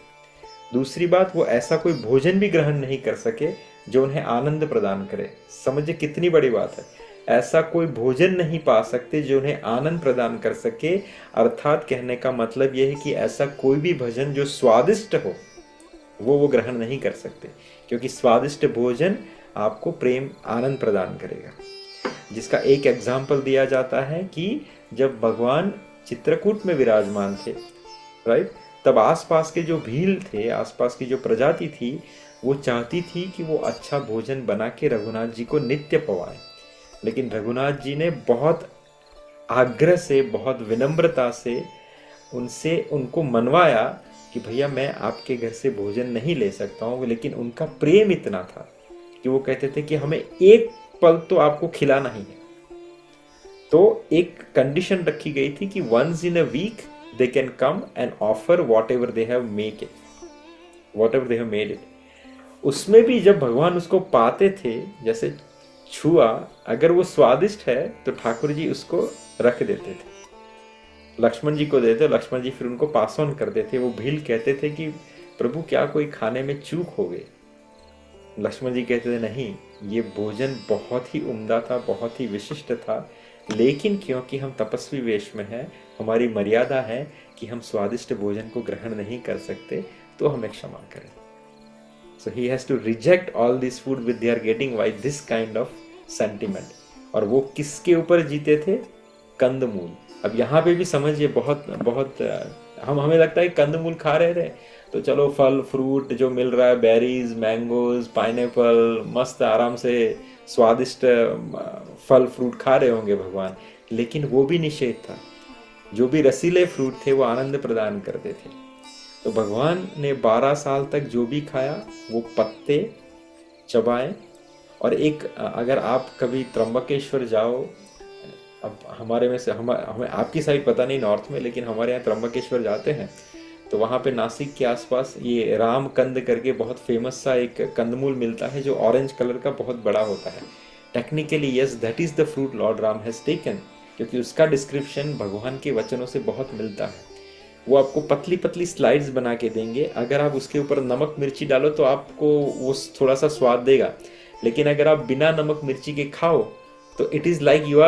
दूसरी बात, वो ऐसा कोई भोजन भी ग्रहण नहीं कर सके जो उन्हें आनंद प्रदान करे। समझिए कितनी बड़ी बात है। ऐसा कोई भोजन नहीं पा सकते जो उन्हें आनंद प्रदान कर सके। अर्थात कहने का मतलब यह है कि ऐसा कोई भी भोजन जो स्वादिष्ट हो वो ग्रहण नहीं कर सकते, क्योंकि स्वादिष्ट भोजन आपको प्रेम आनंद प्रदान करेगा। जिसका एक एग्जाम्पल दिया जाता है कि जब भगवान चित्रकूट में विराजमान थे, राइट, तब आसपास के जो भील थे, आसपास की जो प्रजाति थी, वो चाहती थी कि वो अच्छा भोजन बना के रघुनाथ जी को नित्य पवाएं। लेकिन रघुनाथ जी ने बहुत आग्रह से, बहुत विनम्रता से उनको मनवाया कि भैया मैं आपके घर से भोजन नहीं ले सकता हूँ। लेकिन उनका प्रेम इतना था कि वो कहते थे कि हमें एक पल तो आपको खिलाना ही है। तो एक कंडीशन रखी गई थी कि once in a week they can come and offer whatever they have made it. उसमें भी जब भगवान उसको पाते थे, जैसे छुआ, अगर वो स्वादिष्ट है तो ठाकुर जी उसको रख देते थे, लक्ष्मण जी को देते, लक्ष्मण जी फिर उनको पास ऑन कर देते। वो भील कहते थे कि प्रभु क्या कोई खाने में चूक हो गई? लक्ष्मण जी कहते थे नहीं, ये भोजन बहुत ही उम्दा था, बहुत ही विशिष्ट था, लेकिन क्योंकि हम तपस्वी वेश में हैं, हमारी मर्यादा है कि हम स्वादिष्ट भोजन को ग्रहण नहीं कर सकते, तो हमें क्षमा करें। So he has to reject all this food which they are getting by this kind of sentiment. और वो किसके ऊपर जीते थे? कंदमूल। अब यहाँ पे भी समझिए, बहुत हमें लगता है कंदमूल खा रहे थे तो चलो फल फ्रूट जो मिल रहा है, बेरीज, मैंगोज, पाइनएप्पल, मस्त आराम से स्वादिष्ट फल फ्रूट खा रहे होंगे भगवान। लेकिन वो भी निषेध था। जो भी रसीले फ्रूट थे वो आनंद प्रदान करते थे। तो भगवान ने 12 साल तक जो भी खाया वो पत्ते चबाए। और एक, अगर आप कभी त्र्यंबकेश्वर जाओ, अब हमारे में से हमें आपकी साइड पता नहीं नॉर्थ में, लेकिन हमारे यहाँ त्र्यंबकेश्वर जाते हैं तो वहाँ पे नासिक के आसपास ये राम कंद करके बहुत फेमस सा एक कंदमूल मिलता है जो ऑरेंज कलर का बहुत बड़ा होता है। Technically yes, that is the fruit Lord Ram has taken, क्योंकि उसका डिस्क्रिप्शन भगवान के वचनों से बहुत मिलता है। वो आपको पतली पतली स्लाइड्स बना के देंगे। अगर आप उसके ऊपर नमक मिर्ची डालो तो आपको वो थोड़ा सा स्वाद देगा, लेकिन अगर आप बिना नमक मिर्ची के खाओ तो it is like you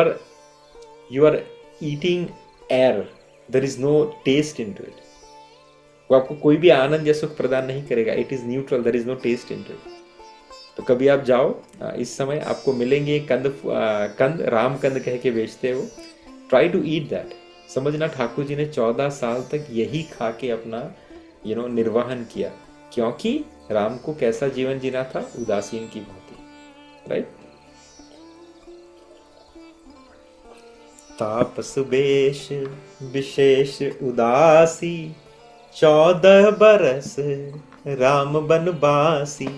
are eating air, there is no taste into it. वो आपको कोई भी आनंद या सुख प्रदान नहीं करेगा। It is neutral, there is no taste into it. तो कभी आप जाओ, इस समय आपको मिलेंगे कंद राम कंद कह के बेचते हैं वो। Try to eat that. समझना, ठाकुर जी ने 14 साल तक यही खा के अपना निर्वाहन किया, क्योंकि राम को कैसा जीवन जीना था? उदासीन की भांति, राइट। तापस बेश विशेष उदासी, 14 बरस राम बनवासी।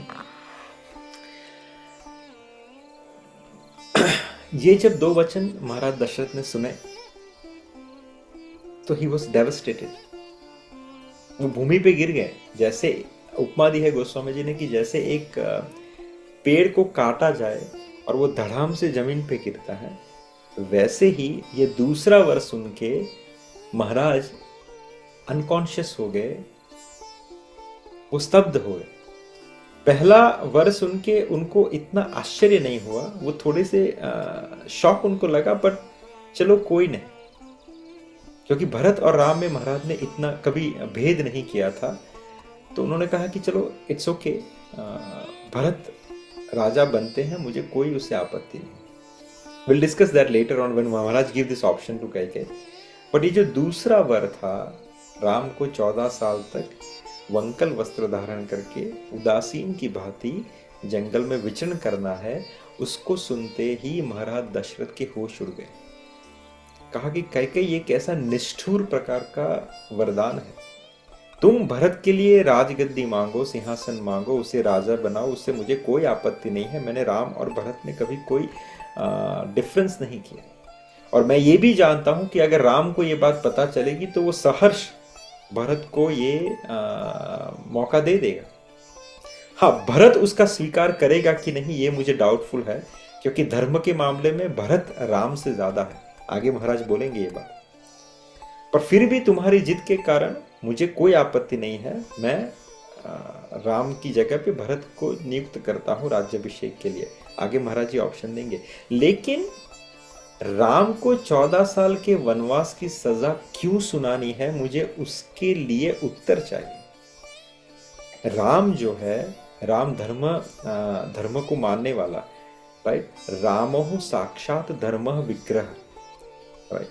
ये जब 2 वचन महाराज दशरथ ने सुने तो ही वॉज डेवस्टेटेड। वो भूमि पे गिर गए। जैसे उपमा दी है गोस्वामी जी ने कि जैसे एक पेड़ को काटा जाए और वो धड़ाम से जमीन पे गिरता है, वैसे ही ये दूसरा वर सुन के महाराज अनकॉन्शियस हो गए, वो स्तब्ध हो गए। पहला वर सुन के उनको इतना आश्चर्य नहीं हुआ, वो थोड़े से शॉक उनको लगा, बट चलो कोई नहीं, क्योंकि भरत और राम में महाराज ने इतना कभी भेद नहीं किया था। तो उन्होंने कहा कि चलो इट्स ओके, भरत राजा बनते हैं, मुझे कोई उससे आपत्ति नहीं। Will discuss that later on when Maharaj give this option to Kaikeyi. But ये जो दूसरा वर था, राम को 14 साल तक वंकल वस्त्र धारण करके उदासीन की भांति जंगल में विचरण करना है, उसको सुनते ही महाराज दशरथ के होश उड़ गए। कहा कि कैकेयी ये कैसा निष्ठुर प्रकार का वरदान है। तुम भरत के लिए राजगद्दी मांगो, सिंहासन मांगो, उसे राजा बनाओ, उससे मुझे कोई आपत्ति नहीं है। मैंने राम और भरत में कभी कोई डिफरेंस नहीं किया। और मैं ये भी जानता हूं कि अगर राम को ये बात पता चलेगी तो वो सहर्ष भरत को ये मौका दे देगा। हाँ, भरत उसका स्वीकार करेगा कि नहीं ये मुझे डाउटफुल है, क्योंकि धर्म के मामले में भरत राम से ज्यादा है। आगे महाराज बोलेंगे ये बात। पर फिर भी तुम्हारी जिद के कारण मुझे कोई आपत्ति नहीं है, मैं राम की जगह पे भरत को नियुक्त करता हूँ राज्याभिषेक के लिए। आगे महाराज जी ऑप्शन देंगे। लेकिन राम को 14 साल के वनवास की सजा क्यों सुनानी है, मुझे उसके लिए उत्तर चाहिए। राम जो है, राम धर्म को मानने वाला, राइट। रामो साक्षात धर्म विग्रह, राइट।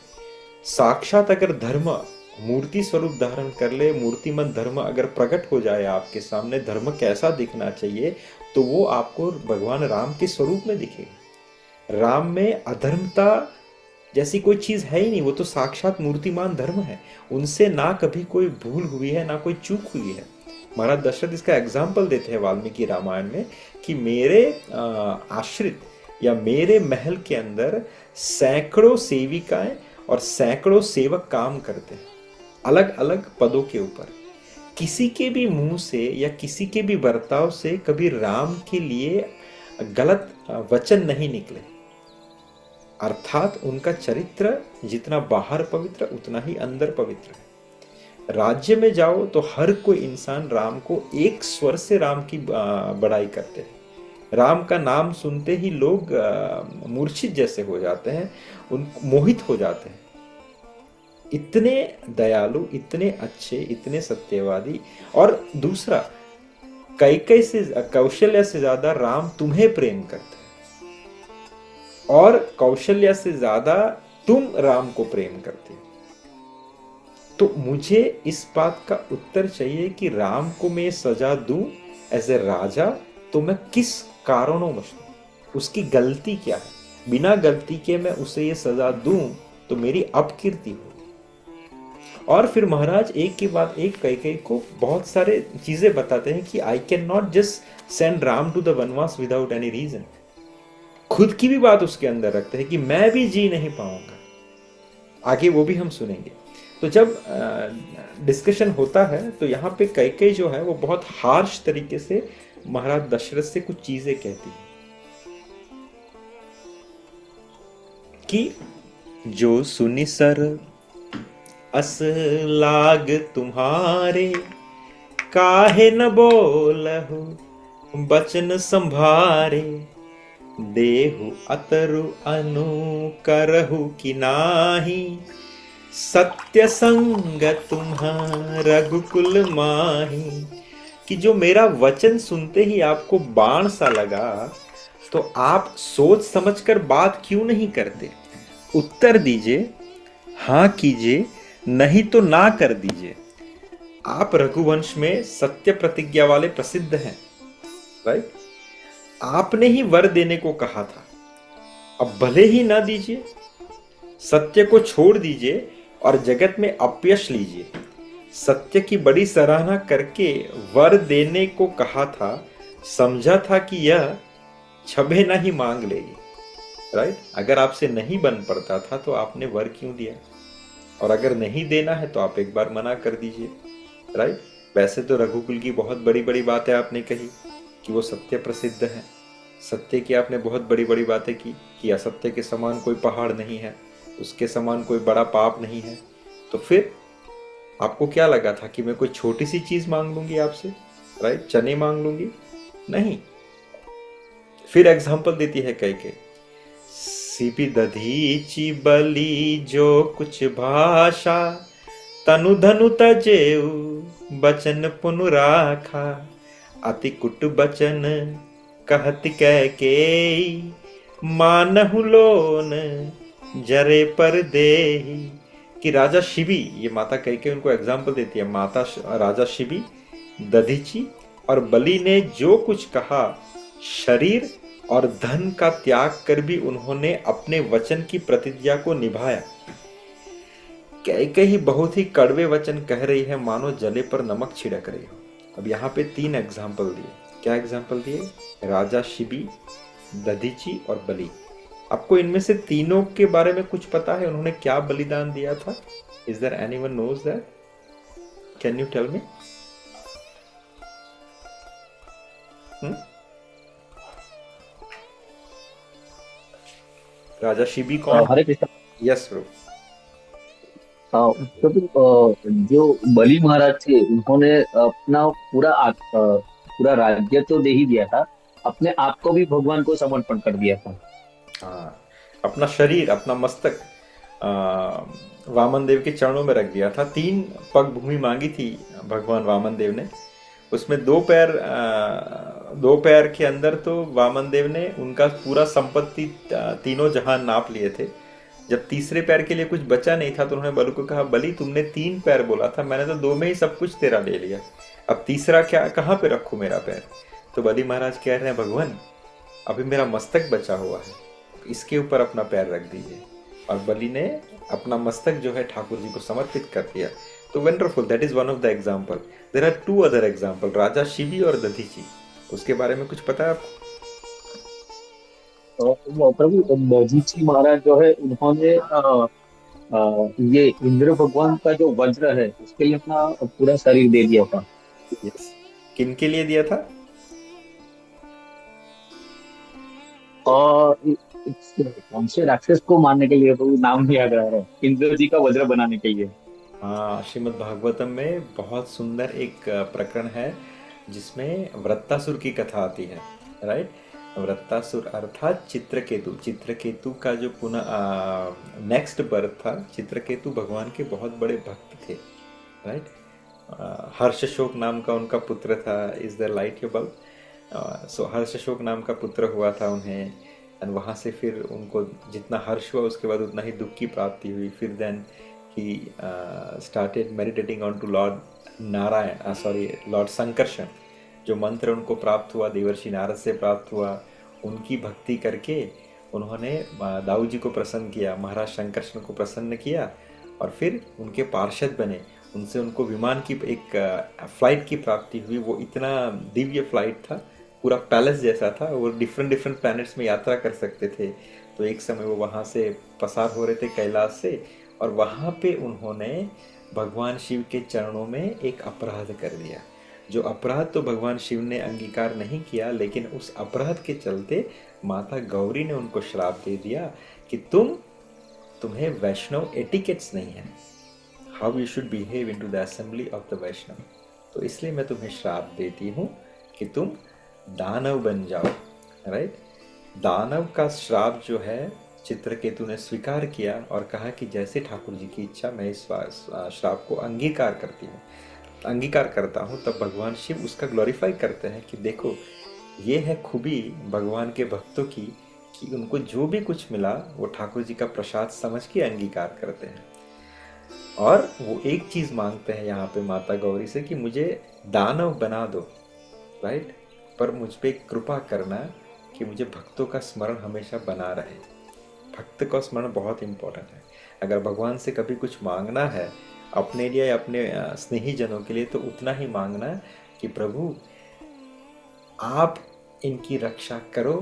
साक्षात अगर धर्म मूर्ति स्वरूप धारण कर ले, मूर्तिमंत धर्म अगर प्रकट हो जाए आपके सामने, धर्म कैसा दिखना चाहिए, तो वो आपको भगवान राम के स्वरूप में दिखेगा। राम में अधर्मता जैसी कोई चीज है ही नहीं, वो तो साक्षात मूर्तिमान धर्म है। उनसे ना कभी कोई भूल हुई है, ना कोई चूक हुई है। महाराज दशरथ इसका एग्जाम्पल देते हैं वाल्मीकि रामायण में कि मेरे आश्रित या मेरे महल के अंदर सैकड़ों सेविकाएं और सैकड़ों सेवक काम करते हैं, अलग अलग पदों के ऊपर। किसी के भी मुंह से या किसी के भी बर्ताव से कभी राम के लिए गलत वचन नहीं निकले। अर्थात उनका चरित्र जितना बाहर पवित्र, उतना ही अंदर पवित्र है। राज्य में जाओ तो हर कोई इंसान राम को एक स्वर से राम की बड़ाई करते हैं। राम का नाम सुनते ही लोग मूर्छित जैसे हो जाते हैं, उन मोहित हो जाते हैं। इतने दयालु, इतने अच्छे, इतने सत्यवादी। और दूसरा, कैकेयी से, कौशल्या से ज्यादा राम तुम्हें प्रेम करते हैं और कौशल्या से ज्यादा तुम राम को प्रेम करते हो। तो मुझे इस बात का उत्तर चाहिए कि राम को मैं सजा दूं एज ए राजा, तो मैं किस कारणों उसकी गलती क्या है। बिना गलती के मैं उसे ये सजा दूं तो मेरी अपकीर्ति हो। और फिर महाराज एक के बाद एक कैकेयी को बहुत सारे चीजें बताते हैं कि I can not just send Ram to the vanvas without any reason. खुद की भी बात उसके अंदर रखते हैं कि मैं भी जी नहीं पाऊंगा। आगे वो भी हम सुनेंगे। तो जब डिस्कशन होता है तो यहाँ पे कैकेयी जो है वो बहुत हार्श तरीके से महाराज दशरथ से कुछ चीजें कहती है कि जो सुनी सर अस लाग तुम्हारे, काहे न बोलहु बचन संभारे, देहु अतरु अनु करहु कि नाही, सत्य संग तुम्हारा रघुकुल माही। कि जो मेरा वचन सुनते ही आपको बाण सा लगा, तो आप सोच समझकर बात क्यों नहीं करते? उत्तर दीजिए, हाँ कीजिए, नहीं तो ना कर दीजिए। आप रघुवंश में सत्य प्रतिज्ञा वाले प्रसिद्ध हैं, राइट। आपने ही वर देने को कहा था, अब भले ही ना दीजिए, सत्य को छोड़ दीजिए और जगत में अपयश लीजिए। सत्य की बड़ी सराहना करके वर देने को कहा था, समझा था कि यह छबे ना ही मांग लेगी, राइट। अगर आपसे नहीं बन पड़ता था तो आपने वर क्यों दिया? और अगर नहीं देना है तो आप एक बार मना कर दीजिए, राइट। वैसे तो रघुकुल की बहुत बड़ी बड़ी बातें आपने कही कि वो सत्य प्रसिद्ध है, सत्य की आपने बहुत बड़ी बड़ी बातें की कि असत्य के समान कोई पहाड़ नहीं है, उसके समान कोई बड़ा पाप नहीं है। तो फिर आपको क्या लगा था कि मैं कोई छोटी सी चीज मांग लूंगी आपसे, राइट, चने मांग लूंगी? नहीं। फिर एग्जांपल देती है कैकेयी, सीपी दधीचि बलि जो कुछ भाषा, तनु धनु तजेऊ बचन पुनु राखा, अति कुट बचन कहत कैकेयी, मानहु लोन जरे पर देही। कि राजा शिबी, ये माता कैकेयी उनको एग्जाम्पल देती है, माता राजा शिबी, दधीचि और बलि ने जो कुछ कहा, शरीर और धन का त्याग कर भी उन्होंने अपने वचन की प्रतिज्ञा को निभाया। कैकेयी बहुत ही कड़वे वचन कह रही है, मानो जले पर नमक छिड़क रही हो। अब यहाँ पे 3 एग्जाम्पल दिए। क्या एग्जाम्पल दिए? राजा शिबी, दधीचि और बलि। आपको इनमें से तीनों के बारे में कुछ पता है? उन्होंने क्या बलिदान दिया था? Is there anyone knows that? Can you tell me? Raja Shibi कौन? हरे कृष्ण। Yes bro. जो बलि महाराज थे उन्होंने अपना पूरा राज्य तो दे ही दिया था, अपने आप को भी भगवान को समर्पण कर दिया था। हाँ, अपना शरीर, अपना मस्तक आ, वामन देव के चरणों में रख दिया था। 3 पग भूमि मांगी थी भगवान वामन देव ने। उसमें 2 पैर के अंदर तो वामन देव ने उनका पूरा संपत्ति तीनों जहान नाप लिए थे। जब तीसरे पैर के लिए कुछ बचा नहीं था तो उन्होंने बलि को कहा, बलि तुमने 3 पैर बोला था, मैंने तो 2 में ही सब कुछ तेरा ले लिया, अब तीसरा क्या, कहाँ पे रखूं मेरा पैर। तो बलि महाराज कह रहे हैं, भगवान अभी मेरा मस्तक बचा हुआ है, इसके ऊपर अपना पैर रख दीजिए। और बलि ने अपना मस्तक जो है ठाकुर जी को समर्पित कर दिया। तो wonderful, that is one of the example. There are 2 other example, Raja Shivi और दधीची। उसके बारे में कुछ पता है आपको? वो प्रभु दधीची महाराज जो है उन्होंने ये इंद्र भगवान का जो वज्र है उसके लिए अपना पूरा शरीर दे दिया था। यस। किन के लिए दिया था? और कौन से राक्षस को मारने के लिए, तो नाम नहीं याद आ रहा है, इंद्र जी का वज्र बनाने के लिए। हाँ, श्रीमद् भागवतम में बहुत सुंदर एक प्रकरण है जिसमें वृत्तासुर की कथा आती है, राइट। वृत्तासुर अर्थात चित्रकेतु। चित्रकेतु का जो पुनः नेक्स्ट बर्थ था, चित्रकेतु भगवान के बहुत बड़े भक्त थे, राइट। हर्षशोक नाम का उनका पुत्र था। Is the light your bulb? So Harshashok नाम का पुत्र हुआ था उन्हें, एंड वहाँ से फिर उनको जितना हर्ष हुआ उसके बाद उतना ही दुख की प्राप्ति हुई। फिर then he started meditating on to Lord Narayan, lord Sankarshan. जो मंत्र उनको प्राप्त हुआ देवर्षि नारद से प्राप्त हुआ, उनकी भक्ति करके उन्होंने दाऊ जी को प्रसन्न किया, महाराज संकर्षण को प्रसन्न किया, और फिर उनके पार्षद बने। उनसे उनको विमान की एक फ्लाइट की प्राप्ति हुई। वो इतना दिव्य फ्लाइट था, पूरा पैलेस जैसा था। वो डिफरेंट डिफरेंट प्लैनेट्स में यात्रा कर सकते थे। तो एक समय वो वहाँ से पसार हो रहे थे कैलाश से, और वहाँ पे उन्होंने भगवान शिव के चरणों में एक अपराध कर दिया। जो अपराध तो भगवान शिव ने अंगीकार नहीं किया, लेकिन उस अपराध के चलते माता गौरी ने उनको श्राप दे दिया कि तुम्हें वैष्णव एटिकेट्स नहीं है, how you should behave in to the assembly of the Vaishnav. तो इसलिए मैं तुम्हें श्राप देती हूँ कि तुम दानव बन जाओ, राइट। दानव का श्राप जो है चित्रकेतु ने स्वीकार किया और कहा कि जैसे ठाकुर जी की इच्छा, मैं इस श्राप को अंगीकार करता हूँ। तब भगवान शिव उसका ग्लोरीफाई करते हैं कि देखो, ये है खूबी भगवान के भक्तों की कि उनको जो भी कुछ मिला वो ठाकुर जी का प्रसाद समझ के अंगीकार करते हैं। और वो एक चीज़ मांगते हैं यहाँ पे माता गौरी से कि मुझे दानव बना दो, राइट, पर मुझ पे कृपा करना कि मुझे भक्तों का स्मरण हमेशा बना रहे। भक्त का स्मरण बहुत इंपॉर्टेंट है। अगर भगवान से कभी कुछ मांगना है अपने लिए या अपने स्नेही जनों के लिए, तो उतना ही मांगना कि प्रभु आप इनकी रक्षा करो,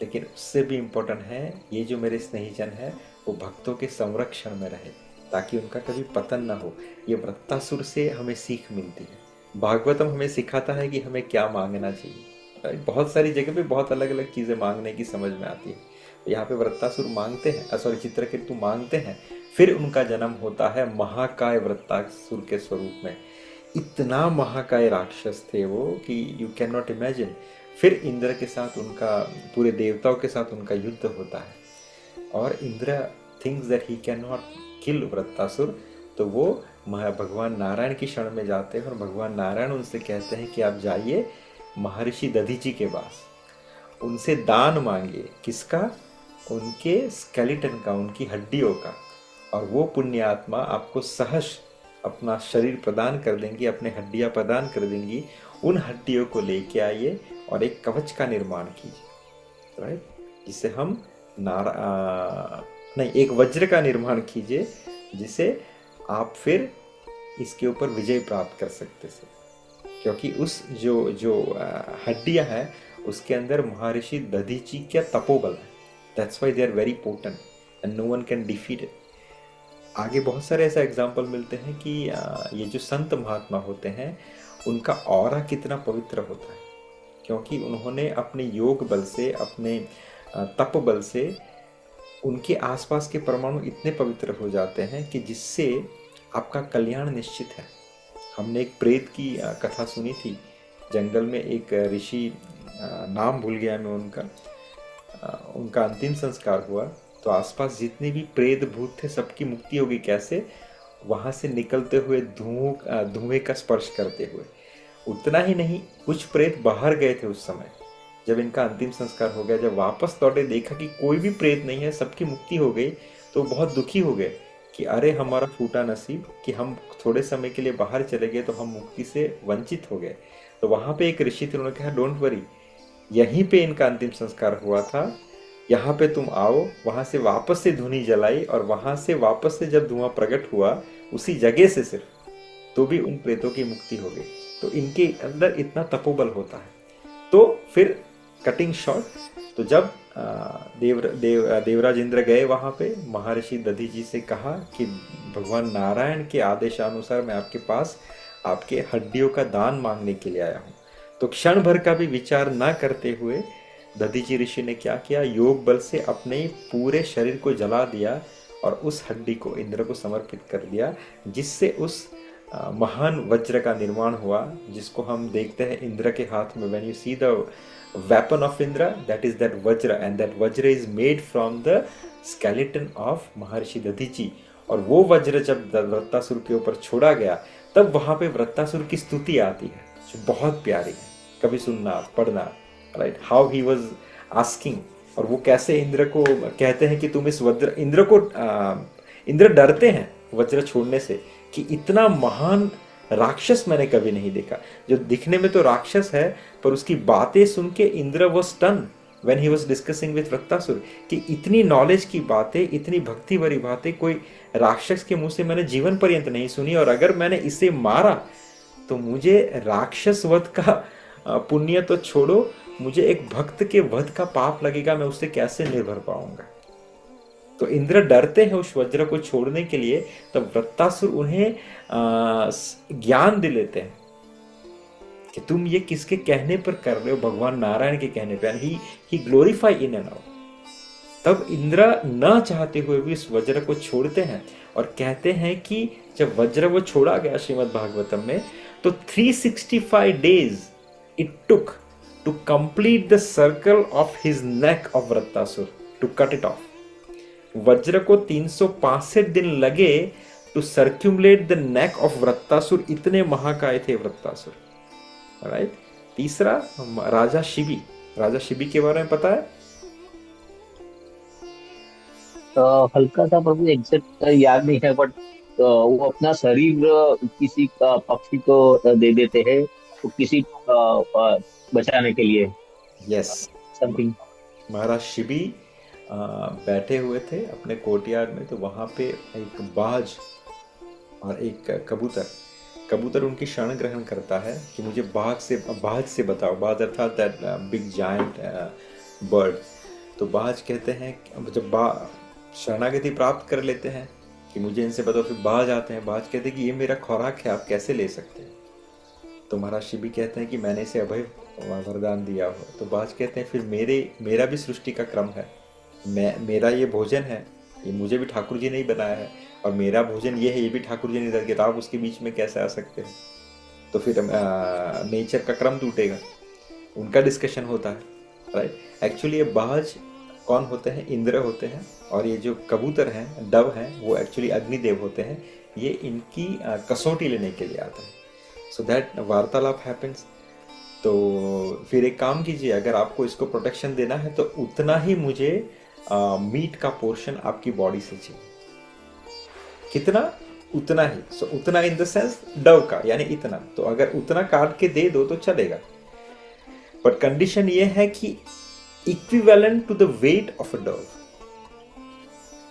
लेकिन उससे भी इम्पोर्टेंट है ये जो मेरे स्नेही जन है वो भक्तों के संरक्षण में रहे, ताकि उनका कभी पतन ना हो। ये वृत्तासुर से हमें सीख मिलती है। भागवतम हमें सिखाता है कि हमें क्या मांगना चाहिए। बहुत सारी जगह पे बहुत अलग अलग चीज़ें मांगने की समझ में आती है। यहाँ पे वृत्तासुर मांगते हैं, चित्रकेतु मांगते हैं, फिर उनका जन्म होता है महाकाय वृत्तासुर के स्वरूप में। इतना महाकाय राक्षस थे वो कि यू कैन नॉट इमेजिन। फिर इंद्र के साथ उनका, पूरे देवताओं के साथ उनका युद्ध होता है, और Indra thinks that he can not kill Vritrasura. तो वो भगवान नारायण की शरण में जाते हैं, और भगवान नारायण उनसे कहते हैं कि आप जाइए महर्षि दधीची के पास, उनसे दान मांगिए। किसका? उनके स्केलेटन का, उनकी हड्डियों का। और वो पुण्य आत्मा आपको सहर्ष अपना शरीर प्रदान कर देंगी, अपने हड्डियां प्रदान कर देंगी। उन हड्डियों को लेके आइए और एक कवच का निर्माण कीजिए, राइट, जिसे हम एक वज्र का निर्माण कीजिए, जिसे आप फिर इसके ऊपर विजय प्राप्त कर सकते थे। क्योंकि उस जो हड्डियां हैं उसके अंदर महर्षि दधीची का तपोबल है। That's why they are very potent and no one can defeat it. आगे बहुत सारे ऐसा एग्जाम्पल मिलते हैं कि ये जो संत महात्मा होते हैं उनका ऑरा कितना पवित्र होता है, क्योंकि उन्होंने अपने योग बल से, अपने तप बल से उनके आसपास के परमाणु इतने पवित्र हो जाते हैं कि जिससे आपका कल्याण निश्चित है। हमने एक प्रेत की कथा सुनी थी। जंगल में एक ऋषि, नाम भूल गया मैं उनका अंतिम संस्कार हुआ तो आसपास जितने भी प्रेत भूत थे सबकी मुक्ति होगी। कैसे? वहाँ से निकलते हुए धुएं का स्पर्श करते हुए। उतना ही नहीं, कुछ प्रेत बाहर गए थे उस समय जब इनका अंतिम संस्कार हो गया। जब वापस लौटे देखा कि कोई भी प्रेत नहीं है, सबकी मुक्ति हो गई, तो बहुत दुखी हो गए कि अरे हमारा फूटा नसीब कि हम थोड़े समय के लिए बाहर चले गए तो हम मुक्ति से वंचित हो गए। तो वहाँ पे एक ऋषि थे, उन्होंने कहा डोंट वरी, यहीं पे इनका अंतिम संस्कार हुआ था, यहाँ पे तुम आओ। वहाँ से वापस से धुनी जलाई और वहाँ से वापस से जब धुआं प्रकट हुआ उसी जगह से सिर्फ, तो भी उन प्रेतों की मुक्ति हो गई। तो इनके अंदर इतना तपोबल होता है। तो फिर कटिंग शॉर्ट, तो जब देवराज इंद्र गए वहाँ पे, महर्षि दधीचि से कहा कि भगवान नारायण के आदेशानुसार मैं आपके पास आपके हड्डियों का दान मांगने के लिए आया हूँ। तो क्षण भर का भी विचार ना करते हुए दधीचि ऋषि ने क्या किया, योग बल से अपने पूरे शरीर को जला दिया और उस हड्डी को इंद्र को समर्पित कर दिया, जिससे उस महान वज्र का निर्माण हुआ, जिसको हम देखते हैं इंद्र के हाथ में। When you see the weapon of Indra, that is that vajra, and that vajra is made from the skeleton of महर्षि दधीचि। और वो वज्र जब वृत्तासुर के ऊपर छोड़ा गया तब वहां पे वृत्तासुर की स्तुति आती है जो बहुत प्यारी है, कभी सुनना पढ़ना, right, how he was asking. और वो कैसे इंद्र को कहते हैं कि तुम इस वज्र, इंद्र डरते हैं वज्र छोड़ने से कि इतना महान राक्षस मैंने कभी नहीं देखा, जो दिखने में तो राक्षस है पर उसकी बातें सुन के Indra was stun when he was discussing with Vritrasura, कि इतनी नॉलेज की बातें, इतनी भक्ति भरी बातें कोई राक्षस के मुंह से मैंने जीवन पर्यंत नहीं सुनी। और अगर मैंने इसे मारा तो मुझे राक्षस वध का पुण्य तो छोड़ो, मुझे एक भक्त के वध का पाप लगेगा, मैं उससे कैसे निर्भर पाऊंगा। तो इंद्र डरते हैं उस वज्र को छोड़ने के लिए। तब वृत्तासुर उन्हें ज्ञान दिलाते हैं कि तुम ये किसके कहने पर कर रहे हो, भगवान नारायण के कहने पर। ही ग्लोरीफाई इन एंड आउट। तब इंद्र न चाहते हुए भी इस वज्र को छोड़ते हैं और कहते हैं कि जब वज्र वो छोड़ा गया श्रीमद् भागवतम में, तो 365 days it took to complete the circle of his neck of Vritrasura, to cut it off। वज्र को 365 दिन लगे to circumambulate the neck of Vritrasura. इतने महाकाय थे वृत्तासुर, राइट। तीसरा, राजा शिबी। राजा शिबी के बारे में पता है? हल्का सा प्रभु, एग्जैक्ट याद नहीं है, बट वो अपना शरीर किसी पक्षी को दे देते हैं, तो किसी बचाने के लिए। Yes, something. महाराज शिबी बैठे हुए थे अपने कोर्टयार्ड में, तो वहाँ पे एक बाज और एक कबूतर उनकी शरण ग्रहण करता है कि मुझे बाज से बताओ। बाज अर्थात दैट बिग जायंट बर्ड। तो बाज कहते हैं, जब शरणागति प्राप्त कर लेते हैं कि मुझे इनसे बताओ, फिर बाज आते हैं। बाज कहते हैं कि ये मेरा खुराक है, आप कैसे ले सकते हैं? तो महाराज शिबी कहते हैं कि मैंने इसे अभय वरदान दिया हो। तो बाज कहते हैं फिर मेरा भी सृष्टि का क्रम है, मेरा ये भोजन है, ये मुझे भी ठाकुर जी ने ही बनाया है, और मेरा भोजन ये है, ये भी ठाकुर जी ने दिया, तो आप उसके बीच में कैसे आ सकते हो? तो फिर नेचर का क्रम टूटेगा। उनका डिस्कशन होता है, राइट। एक्चुअली ये बाज कौन होते हैं? इंद्र होते हैं। और ये जो कबूतर हैं, डव हैं, वो एक्चुअली अग्निदेव होते हैं। ये इनकी कसौटी लेने के लिए आता है। सो दैट वार्तालाप हैपेंस। तो फिर एक काम कीजिए, अगर आपको इसको प्रोटेक्शन देना है तो उतना ही मुझे मीट का पोर्शन आपकी बॉडी से चाहिए। कितना? उतना ही। सो उतना इन द सेंस डव का, यानी इतना। तो अगर उतना काट के दे दो तो चलेगा, बट कंडीशन ये है कि equivalent to the weight of a dove.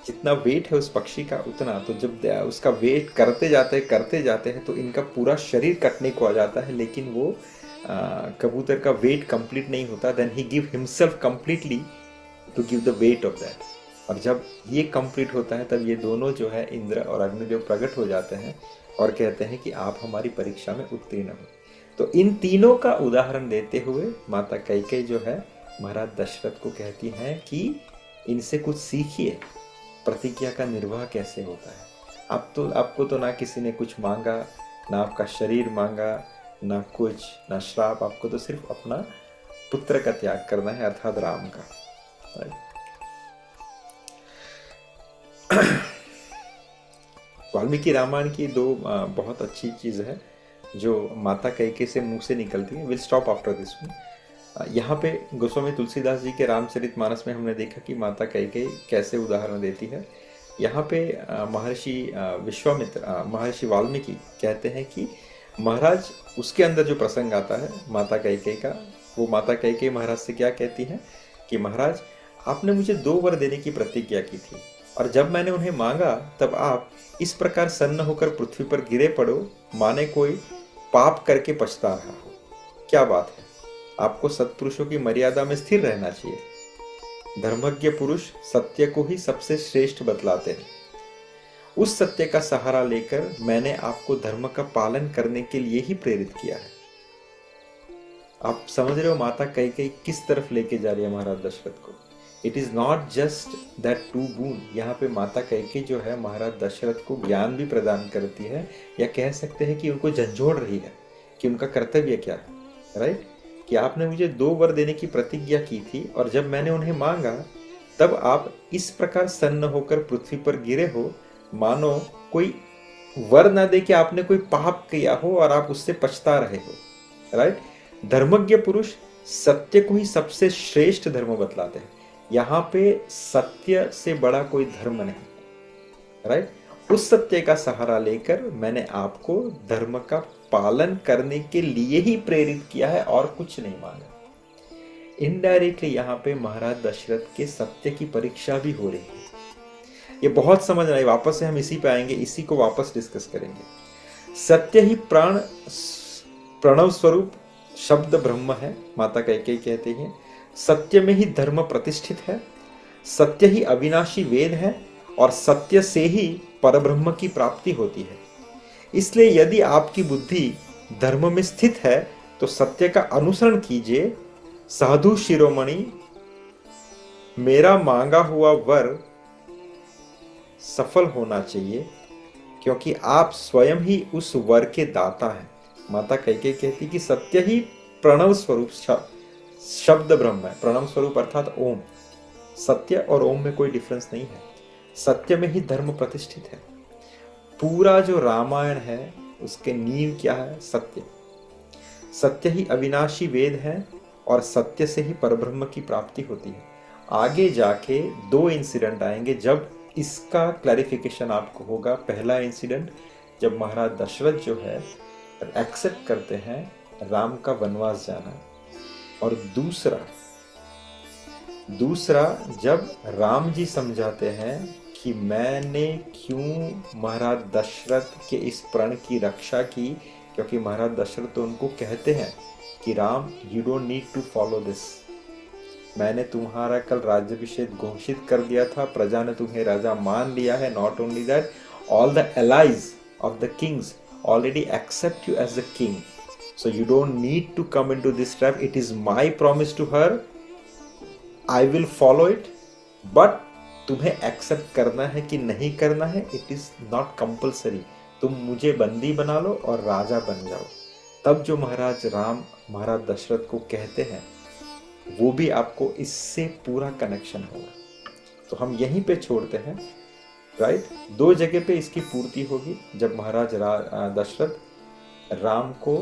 जितना वेट है उस पक्षी का उतना। तो जब उसका वेट करते जाते हैं तो इनका पूरा शरीर कटने को आ जाता है, लेकिन वो कबूतर का वेट कंप्लीट नहीं होता। Then he give himself completely to give the weight of that. और जब ये कंप्लीट होता है तब ये दोनों जो है इंद्र और अग्निदेव प्रकट हो जाते हैं और कहते हैं कि आप हमारी परीक्षा में उत्तीर्ण हो। तो इन तीनों का उदाहरण देते हुए माता कैकेयी जो है महाराज दशरथ को कहती हैं कि इनसे कुछ सीखिए, प्रतिज्ञा का निर्वाह कैसे होता है। आपको तो ना किसी ने कुछ मांगा, ना आपका शरीर मांगा, ना कुछ, ना श्राप, आपको तो सिर्फ अपना पुत्र का त्याग करना है, अर्थात राम का। वाल्मीकि रामायण की दो बहुत अच्छी चीज़ है जो माता कैकेयी से मुंह से निकलती है। Will stop after this one. यहाँ पे गोस्वामी तुलसीदास जी के रामचरितमानस में हमने देखा कि माता कैकेयी कैसे उदाहरण देती है। यहाँ पे महर्षि विश्वामित्र, महर्षि वाल्मीकि कहते हैं कि महाराज, उसके अंदर जो प्रसंग आता है माता कैकेयी का, वो माता कैकेयी महाराज से क्या कहती हैं कि महाराज, आपने मुझे 2 वर देने की प्रतिज्ञा की थी, और जब मैंने उन्हें मांगा तब आप इस प्रकार सन्न होकर पृथ्वी पर गिरे पड़ो, माने कोई पाप करके पछता रहा हो। क्या बात है, आपको सत्पुरुषों की मर्यादा में स्थिर रहना चाहिए। धर्मज्ञ पुरुष सत्य को ही सबसे श्रेष्ठ बतलाते हैं। उस सत्य का सहारा लेकर मैंने आपको धर्म का पालन करने के लिए ही प्रेरित किया है। आप समझ रहे हो माता कैकेयी किस तरफ लेके जा रही है महाराज दशरथ को। It is not just that 2 बून। यहाँ पे माता कैकेयी जो है महाराज दशरथ को ज्ञान भी प्रदान करती है, या कह सकते हैं कि उनको झंझोड़ रही है कि उनका कर्तव्य क्या है। राइट, कि आपने मुझे 2 वर देने की प्रतिज्ञा की थी, और जब मैंने उन्हें मांगा तब आप इस प्रकार सन्न होकर पृथ्वी पर गिरे हो, मानो कोई वर ना दे कि आपने कोई पाप किया हो और आप उससे पछता रहे हो। राइट, धर्मज्ञ पुरुष सत्य को ही सबसे श्रेष्ठ धर्म बतलाते हैं। यहाँ पे सत्य से बड़ा कोई धर्म नहीं। राइट, उस सत्य का सहारा लेकर मैंने आपको धर्म का पालन करने के लिए ही प्रेरित किया है, और कुछ नहीं मांगा। इनडायरेक्टली यहाँ पे महाराज दशरथ के सत्य की परीक्षा भी हो रही है। ये बहुत समझ रहा है, वापस से हम इसी पे आएंगे, इसी को वापस डिस्कस करेंगे। सत्य ही प्रणव स्वरूप शब्द ब्रह्म है, माता कैकेयी कहते हैं। सत्य में ही धर्म प्रतिष्ठित है, सत्य ही अविनाशी वेद है, और सत्य से ही परब्रह्म की प्राप्ति होती है। इसलिए यदि आपकी बुद्धि धर्म में स्थित है तो सत्य का अनुसरण कीजिए। साधु शिरोमणि, मेरा मांगा हुआ वर सफल होना चाहिए, क्योंकि आप स्वयं ही उस वर के दाता हैं। माता कैकेयी कहती कि सत्य ही प्रणव स्वरूप शब्द ब्रह्म है। प्रणव स्वरूप अर्थात ओम। सत्य और ओम में कोई डिफरेंस नहीं है। सत्य में ही धर्म प्रतिष्ठित है। पूरा जो रामायण है उसके नींव क्या है? सत्य। सत्य ही अविनाशी वेद है, और सत्य से ही परब्रह्म की प्राप्ति होती है। आगे जाके 2 इंसिडेंट आएंगे जब इसका क्लैरिफिकेशन आपको होगा। पहला इंसिडेंट जब महाराज दशरथ जो है एक्सेप्ट करते हैं राम का वनवास जाना, और दूसरा जब राम जी समझाते हैं कि मैंने क्यों महाराज दशरथ के इस प्रण की रक्षा की, क्योंकि महाराज दशरथ तो उनको कहते हैं कि Ram, you don't need to follow this. मैंने तुम्हारा कल राज्याभिषेक घोषित कर दिया था, प्रजा ने तुम्हें राजा मान लिया है। Not only that, all the allies of the Kings already accept you as the king, so you don't need to come into this trap. It is my promise to her, I will follow it, but तुम्हें accept करना है कि नहीं करना है, it is not compulsory. तुम मुझे बंदी बना लो और राजा बन जाओ। तब जो महाराज राम महाराज दशरथ को कहते हैं वो भी आपको इससे पूरा कनेक्शन होगा। तो हम यहीं पे छोड़ते हैं। राइट, 2 जगह पे इसकी पूर्ति होगी। जब महाराज दशरथ राम को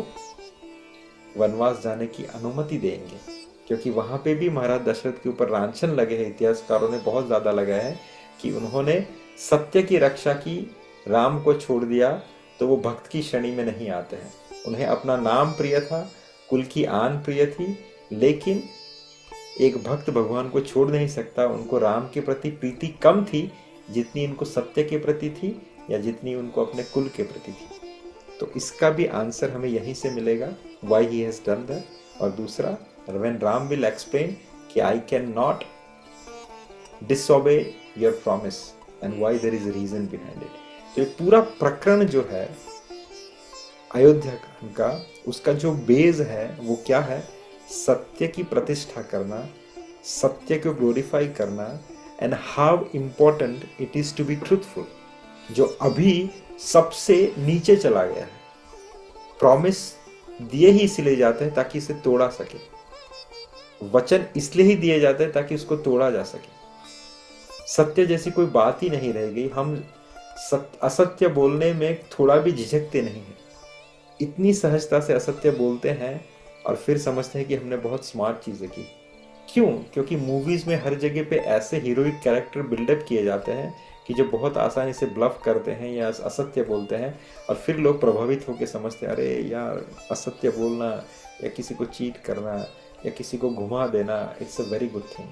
वनवास जाने की अनुमति देंगे, क्योंकि वहां पे भी महाराज दशरथ के ऊपर लांछन लगे हैं। इतिहासकारों ने बहुत ज्यादा लगाया है कि उन्होंने सत्य की रक्षा की, राम को छोड़ दिया, तो वो भक्त की श्रेणी में नहीं आते हैं। उन्हें अपना नाम प्रिय था, कुल की आन प्रिय थी, लेकिन एक भक्त भगवान को छोड़ नहीं सकता। उनको राम के प्रति प्रीति कम थी जितनी इनको सत्य के प्रति थी, या जितनी उनको अपने कुल के प्रति थी। तो इसका भी आंसर हमें यहीं से मिलेगा, why he has done that. और दूसरा, व्हेन राम विल एक्सप्लेन कि I can not disobey your promise and why there is a reason behind it. तो ये पूरा प्रकरण जो है अयोध्या का, उसका जो बेस है वो क्या है? सत्य की प्रतिष्ठा करना, सत्य को ग्लोरीफाई करना, and how important it is to be truthful, जो अभी सबसे नीचे चला गया है। प्रॉमिस दिए ही इसलिए जाते हैं ताकि इसे तोड़ा सके, वचन इसलिए ही दिए जाते हैं ताकि उसको तोड़ा जा सके। सत्य जैसी कोई बात ही नहीं रह गई। हम असत्य बोलने में थोड़ा भी झिझकते नहीं हैं, इतनी सहजता से असत्य बोलते हैं और फिर समझते हैं कि हमने बहुत स्मार्ट चीजें की। क्यों? क्योंकि मूवीज में हर जगह पे ऐसे हीरोइक कैरेक्टर बिल्डअप किए जाते हैं कि जो बहुत आसानी से ब्लफ करते हैं या असत्य बोलते हैं, और फिर लोग प्रभावित होकर समझते हैं अरे यार, असत्य बोलना या किसी को चीट करना या किसी को घुमा देना, it's a very good thing.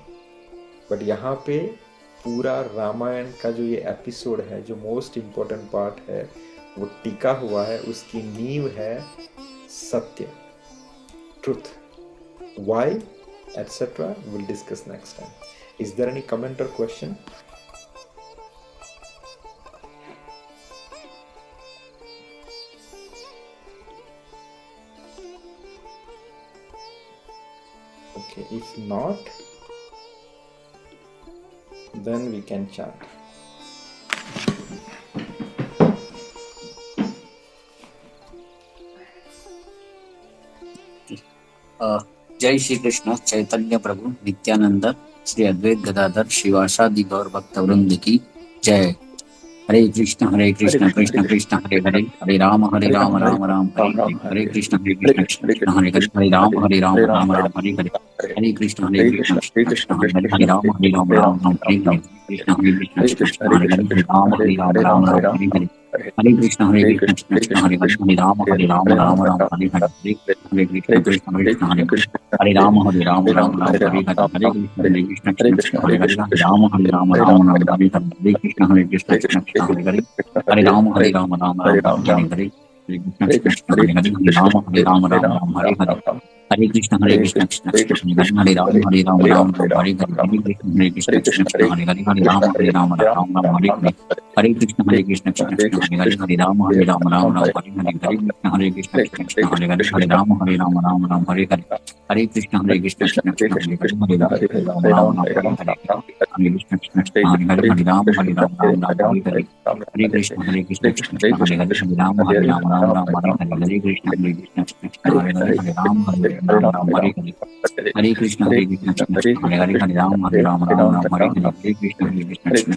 But यहाँ पे पूरा रामायण का जो ये एपिसोड है, जो मोस्ट इम्पोर्टेंट पार्ट है, वो टिका हुआ है, उसकी नींव है सत्य, truth. Why etc. we'll discuss next time. Is there any comment or question? Okay, if not, then we can chat. जय श्री कृष्ण चैतन्य प्रभु नित्यानंद श्री अद्वैत गदाधर शिवासादि गौर भक्त वृंद की जय। हरे कृष्ण कृष्ण कृष्ण हरे हरे, हरे राम राम राम हरे हरे, हरे कृष्ण कृष्ण हरे हरे, हरे राम राम हरे हरे, हरे कृष्ण कृष्ण हरे राम राम हरे हरे, कृष्ण कृष्ण हरे हरे, राम राम हरे हरे, हरे कृष्ण कृष्ण हरे हरे, हरे राम राम हरे हरे, हरे कृष्ण कृष्ण हरे हरे राम हरे राम हरे हरे, हरे कृष्ण कृष्ण हरे हरे, राम राम हरे हरे, हरे कृष्ण कृष्ण हरे हरे, हरे राम हरे राम हरे हरे, हरे कृष्ण हरे हरे, राम हरे हरे, हरे कृष्ण कृष्ण हरे राम हरे राम हरे हरे, हरे कृष्ण हरे हरे, हरे राम हरे हरे, हरे कृष्ण कृष्ण हरे हरे, हरे राम हरे राम हरे हरे, हरे कृष्ण कृष्ण हरे हरे, हरे राम हरे राम हरे हरे, हरे कृष्ण कृष्ण हरे हरे, हरे राम हरे राम हरे हरे, हरे कृष्ण कृष्ण हरे हरे, हरे राम हरे राम हरे हरे, हरे कृष्ण कृष्ण हरे हरे, हरे राम हरे राम हरे हरे, हरे कृष्ण कृष्ण हरे हरे, हरे राम हरे राम हरे हरे, हरे कृष्ण कृष्ण हरे हरे, हरे राम हरे राम हरे हरे, हरे कृष्ण कृष्ण हरे हरे, हरे राम हरे राम हरे हरे, हरे कृष्ण कृष्ण हरे हरे, हरे राम हरे राम हरे हरे, हरे कृष्ण कृष्ण हरे हरे, हरे राम हरे राम हरे हरे, हरे कृष्ण कृष्ण हरे हरे, हरे राम हरे राम हरे हरे, हरे कृष्ण कृष्ण हरे हरे, हरे राम हरे राम हरे हरे, हरे कृष्ण कृष्ण हरे हरे, हरे राम हरे राम हरे हरे, हरे कृष्ण कृष्ण हरे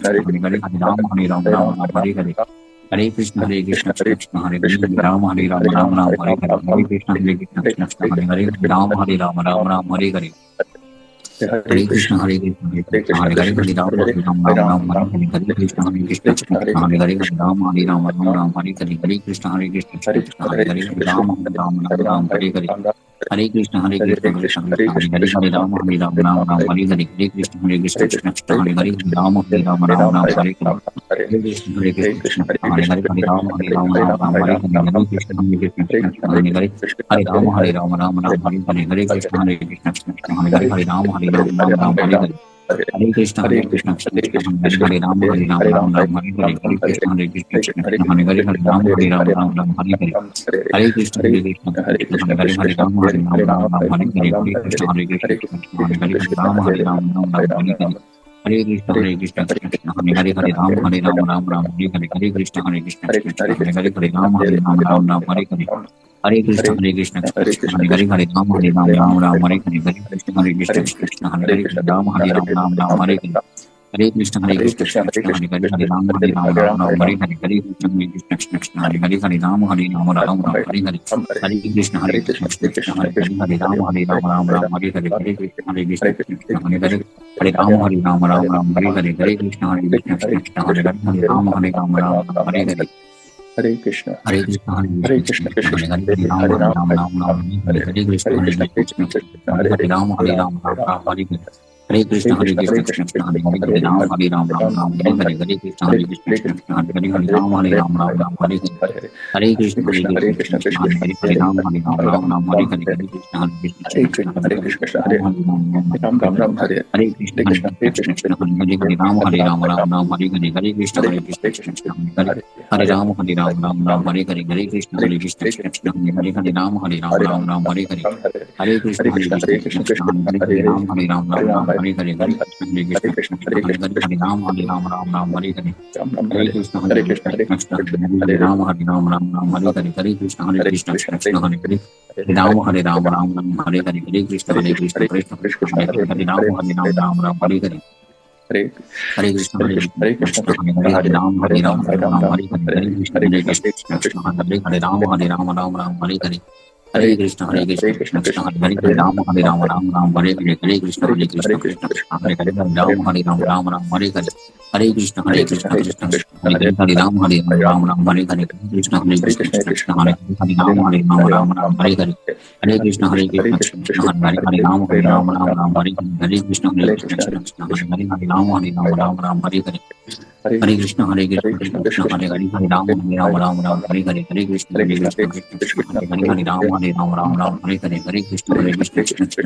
हरे, हरे राम हरे राम हरे हरे, हरे कृष्ण कृष्ण हरे हरे, हरे राम हरे राम हरे हरे, हरे कृष्ण कृष्ण हरे हरे, हरे राम हरे राम हरे हरे, हरे कृष्ण कृष्ण हरे हरे, हरे राम हरे राम हरे हरे, हरे कृष्ण कृष्ण हरे हरे, हरे राम हरे राम हरे हरे, हरे कृष्ण कृष्ण हरे राम हरे राम हरे हरे, हरे कृष्ण कृष्ण हरे हरे, हरे राम हरे राम हरे हरे, हरे कृष्ण कृष्ण हरे हरे, हरे राम हरे राम हरे हरे, हरे कृष्ण कृष्ण हरे हरे, हरे राम हरे राम हरे हरे, हरे कृष्ण कृष्ण हरे हरे, हरे राम हरे राम हरे हरे, हरे कृष्ण कृष्ण हरे हरे, हरे राम हरे राम हरे हरे, हरे कृष्ण कृष्ण हरे हरे, हरे राम हरे राम हरे हरे, हरे कृष्ण कृष्ण हरे हरे, हरे राम हरे राम हरे हरे, हरे कृष्ण कृष्ण हरे हरे, हरे राम हरे राम हरे हरे, हरे कृष्ण कृष्ण हरे हरे, हरे राम हरे राम हरे हरे, हरे कृष्ण कृष्ण हरे हरे, हरे राम हरे राम हरे हरे, हरे कृष्ण कृष्ण हरे हरे, हरे राम हरे राम हरे हरे, हरे कृष्ण कृष्ण हरे हरे, हरे राम हरे राम हरे हरे, हरे कृष्ण हरे कृष्ण हरे हरे, हरे राम हरे, हरे कृष्ण कृष्ण हरे हरे, राम हरे राम हरे हरे, हरे कृष्ण कृष्ण हरे हरे, हरे राम हरे राम हरे हरे, हरे कृष्ण कृष्ण हरे हरे, हरे राम हरे राम हरे हरे, हरे कृष्ण कृष्ण हरे हरे, हरे राम हरे राम हरे हरे, हरे कृष्ण कृष्ण हरे हरे, राम हरे हरे, हरे कृष्ण कृष्ण हरे हरे, हरे राम हरे राम हरे हरे, हरे कृष्ण कृष्ण हरे हरे, हरे राम हरे राम हरे हरे, हरे कृष्ण कृष्ण हरे हरे, हरे राम हरे राम हरे हरे, हरे कृष्ण कृष्ण हरे हरे, हरे राम हरे राम हरे हरे हरे कृष्ण हरे कृष्ण कृष्ण हरे हरे हरे राम राम राम हरे हरे हरे कृष्ण हरे कृष्ण कृष्ण हरे राम राम हरे हरे हरे कृष्ण कृष्ण हरे हरे हरे राम हरे हरे कृष्ण कृष्ण हरे हरे हरे राम हरे हरे हरे कृष्ण कृष्ण हरे हरे राम हरे राम हरे हरे कृष्ण कृष्ण हरे हरे राम हरे हरे हरे कृष्ण कृष्ण हरे हरे राम हरे हरे हरे कृष्ण कृष्ण हरे हरे राम हरे हरे हरे कृष्ण कृष्ण हरे हरे राम हरे हरे कृष्ण कृष्ण हरे हरे राम हरे हरे हरे कृष्ण कृष्ण हरे हरे राम हरे हरे कृष्ण कृष्ण हरे हरे राम हरे हरे हरे कृष्ण कृष्ण हरे हरे हरे राम हरे हरे हरे कृष्ण कृष्ण हरे हरे हरे राम हरे हरे हरे कृष्ण कृष्ण हरे हरे हरे राम हरे हरे हरे कृष्ण कृष्ण हरे हरे राम हरे हरे हरे कृष्ण कृष्ण हरे राम हरे हरे हरे राम हरे हरे हरे कृष्ण कृष्ण हरे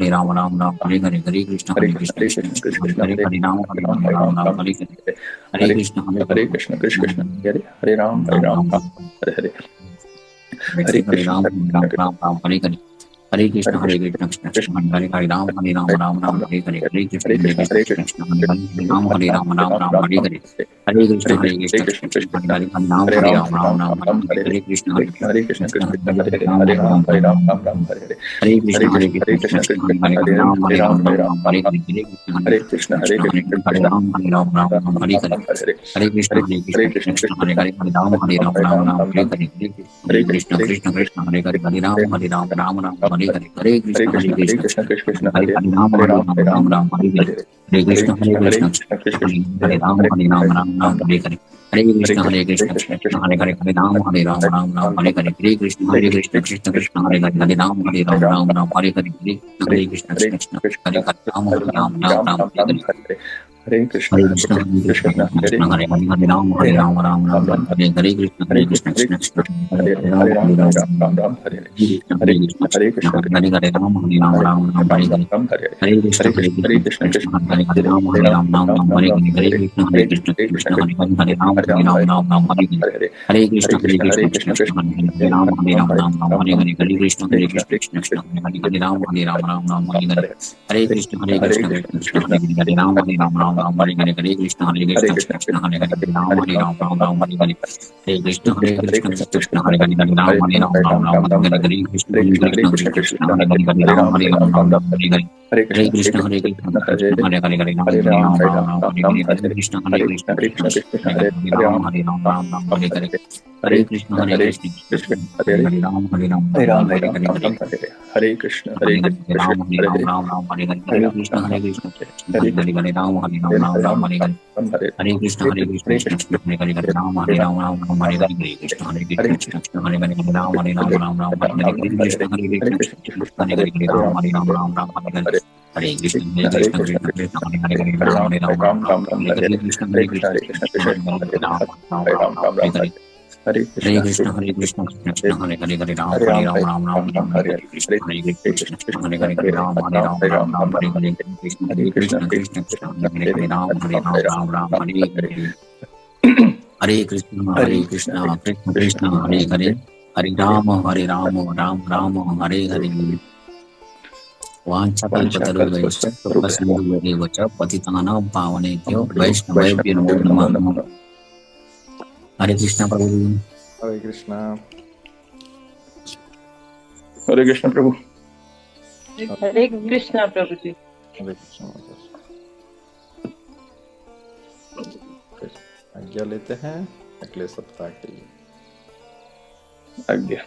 हरे राम हरे हरे हरे कृष्ण कृष्ण हरे हरे राम हरे हरे हरे हरे कृष्ण कृष्ण हरे हरे राम हरे हरे हरे कृष्ण कृष्ण हरे हरे राम हरे कृष्ण कृष्ण हरे हरे राम हरे हरे हरे कृष्ण कृष्ण हरे राम हरे हरे हरे कृष्ण कृष्ण हरे हरे राम हरे हरे हरे हरे कृष्ण कृष्ण हरे हरे राम हरे हरे हरे हरे कृष्ण कृष्ण हरे हरे हरे राम हरे राम हरे हरे हरे कृष्ण कृष्ण हरे राम हरे राम हरे हरे हरे कृष्ण कृष्ण हरे हरे हरे राम हरे हरे हरे हरे कृष्ण कृष्ण हरे हरे राम हरे हरे हरे हरे कृष्ण कृष्ण हरे हरे राम हरे हरे हरे कृष्ण हरे कृष्ण कृष्ण कृष्ण हरे हरे हरे राम हरे राम हरे हरे कृष्ण कृष्ण कृष्ण हरे हरे राम हरे हरे राम राम हरे कृष्ण हरे कृष्ण हरे कृष्ण कृष्ण हरे हरे हरे राम हरे राम हरे हरे हरे कृष्ण कृष्ण हरे हरे राम हरे राम हरे हरे हरे कृष्ण कृष्ण हरे हरे राम हरे राम हरे हरे हरे कृष्ण कृष्ण हरे हरे राम हरे राम हरे हरे हरे कृष्ण कृष्ण हरे हरे राम हरे राम हरे हरे हरे कृष्ण कृष्ण हरे हरे राम हरे राम हरे हरे हरे कृष्ण कृष्ण हरे हरे राम हरे राम हरे हरे हरे कृष्ण कृष्ण हरे हरे राम हरे राम हरे हरे हरे कृष्ण कृष्ण हरे हरे राम हरे राम हरे हरे हरे कृष्ण कृष्ण हरे हरे हरे राम हरे राम हरे हरे हरे कृष्ण कृष्ण हरे हरे राम हरे राम हरे हरे हरे कृष्ण कृष्ण हरे हरे राम हरे राम हरे हरे हरे हरे कृष्ण हरे हरे राम हरे राम हरे हरे हरे कृष्ण कृष्ण हरे हरे हरे राम हरे राम हरे हरे हरे कृष्ण कृष्ण हरे हरे हरे राम हरे राम हरे हरे हरे कृष्ण कृष्ण हरे हरे हरे राम हरे राम हरे हरे हरे कृष्ण कृष्ण हरे हरे हरे राम हरे राम हरे हरे हरे कृष्ण कृष्ण हरे हरे हरे राम हरे राम हरे हरे कृष्ण कृष्ण हरे हरे हरे राम हरे हरे हरे हरे कृष्ण कृष्ण कृष्ण हरे हरे हरे राम हरे राम हरे हरे कृष्ण कृष्ण हरे हरे हरे राम हरे राम हरे हरे कृष्ण कृष्ण हरे हरे हरे राम हरे राम हरे हरे हरे कृष्ण कृष्ण कृष्ण हरे हरे हरे राम राम राम हरे हरे वाञ्छकल्पतरुभ्यश्च कृपासिन्धुभ्येव च पतितानां पावनेभ्यो वैष्णवेभ्यो नमो नमः हरे कृष्ण प्रभु हरे कृष्णा। हरे कृष्ण प्रभु हरे कृष्णा प्रभु जी। हरे कृष्णा माता। फिर आज्ञा लेते हैं अगले सप्ताह के लिए। आज्ञा।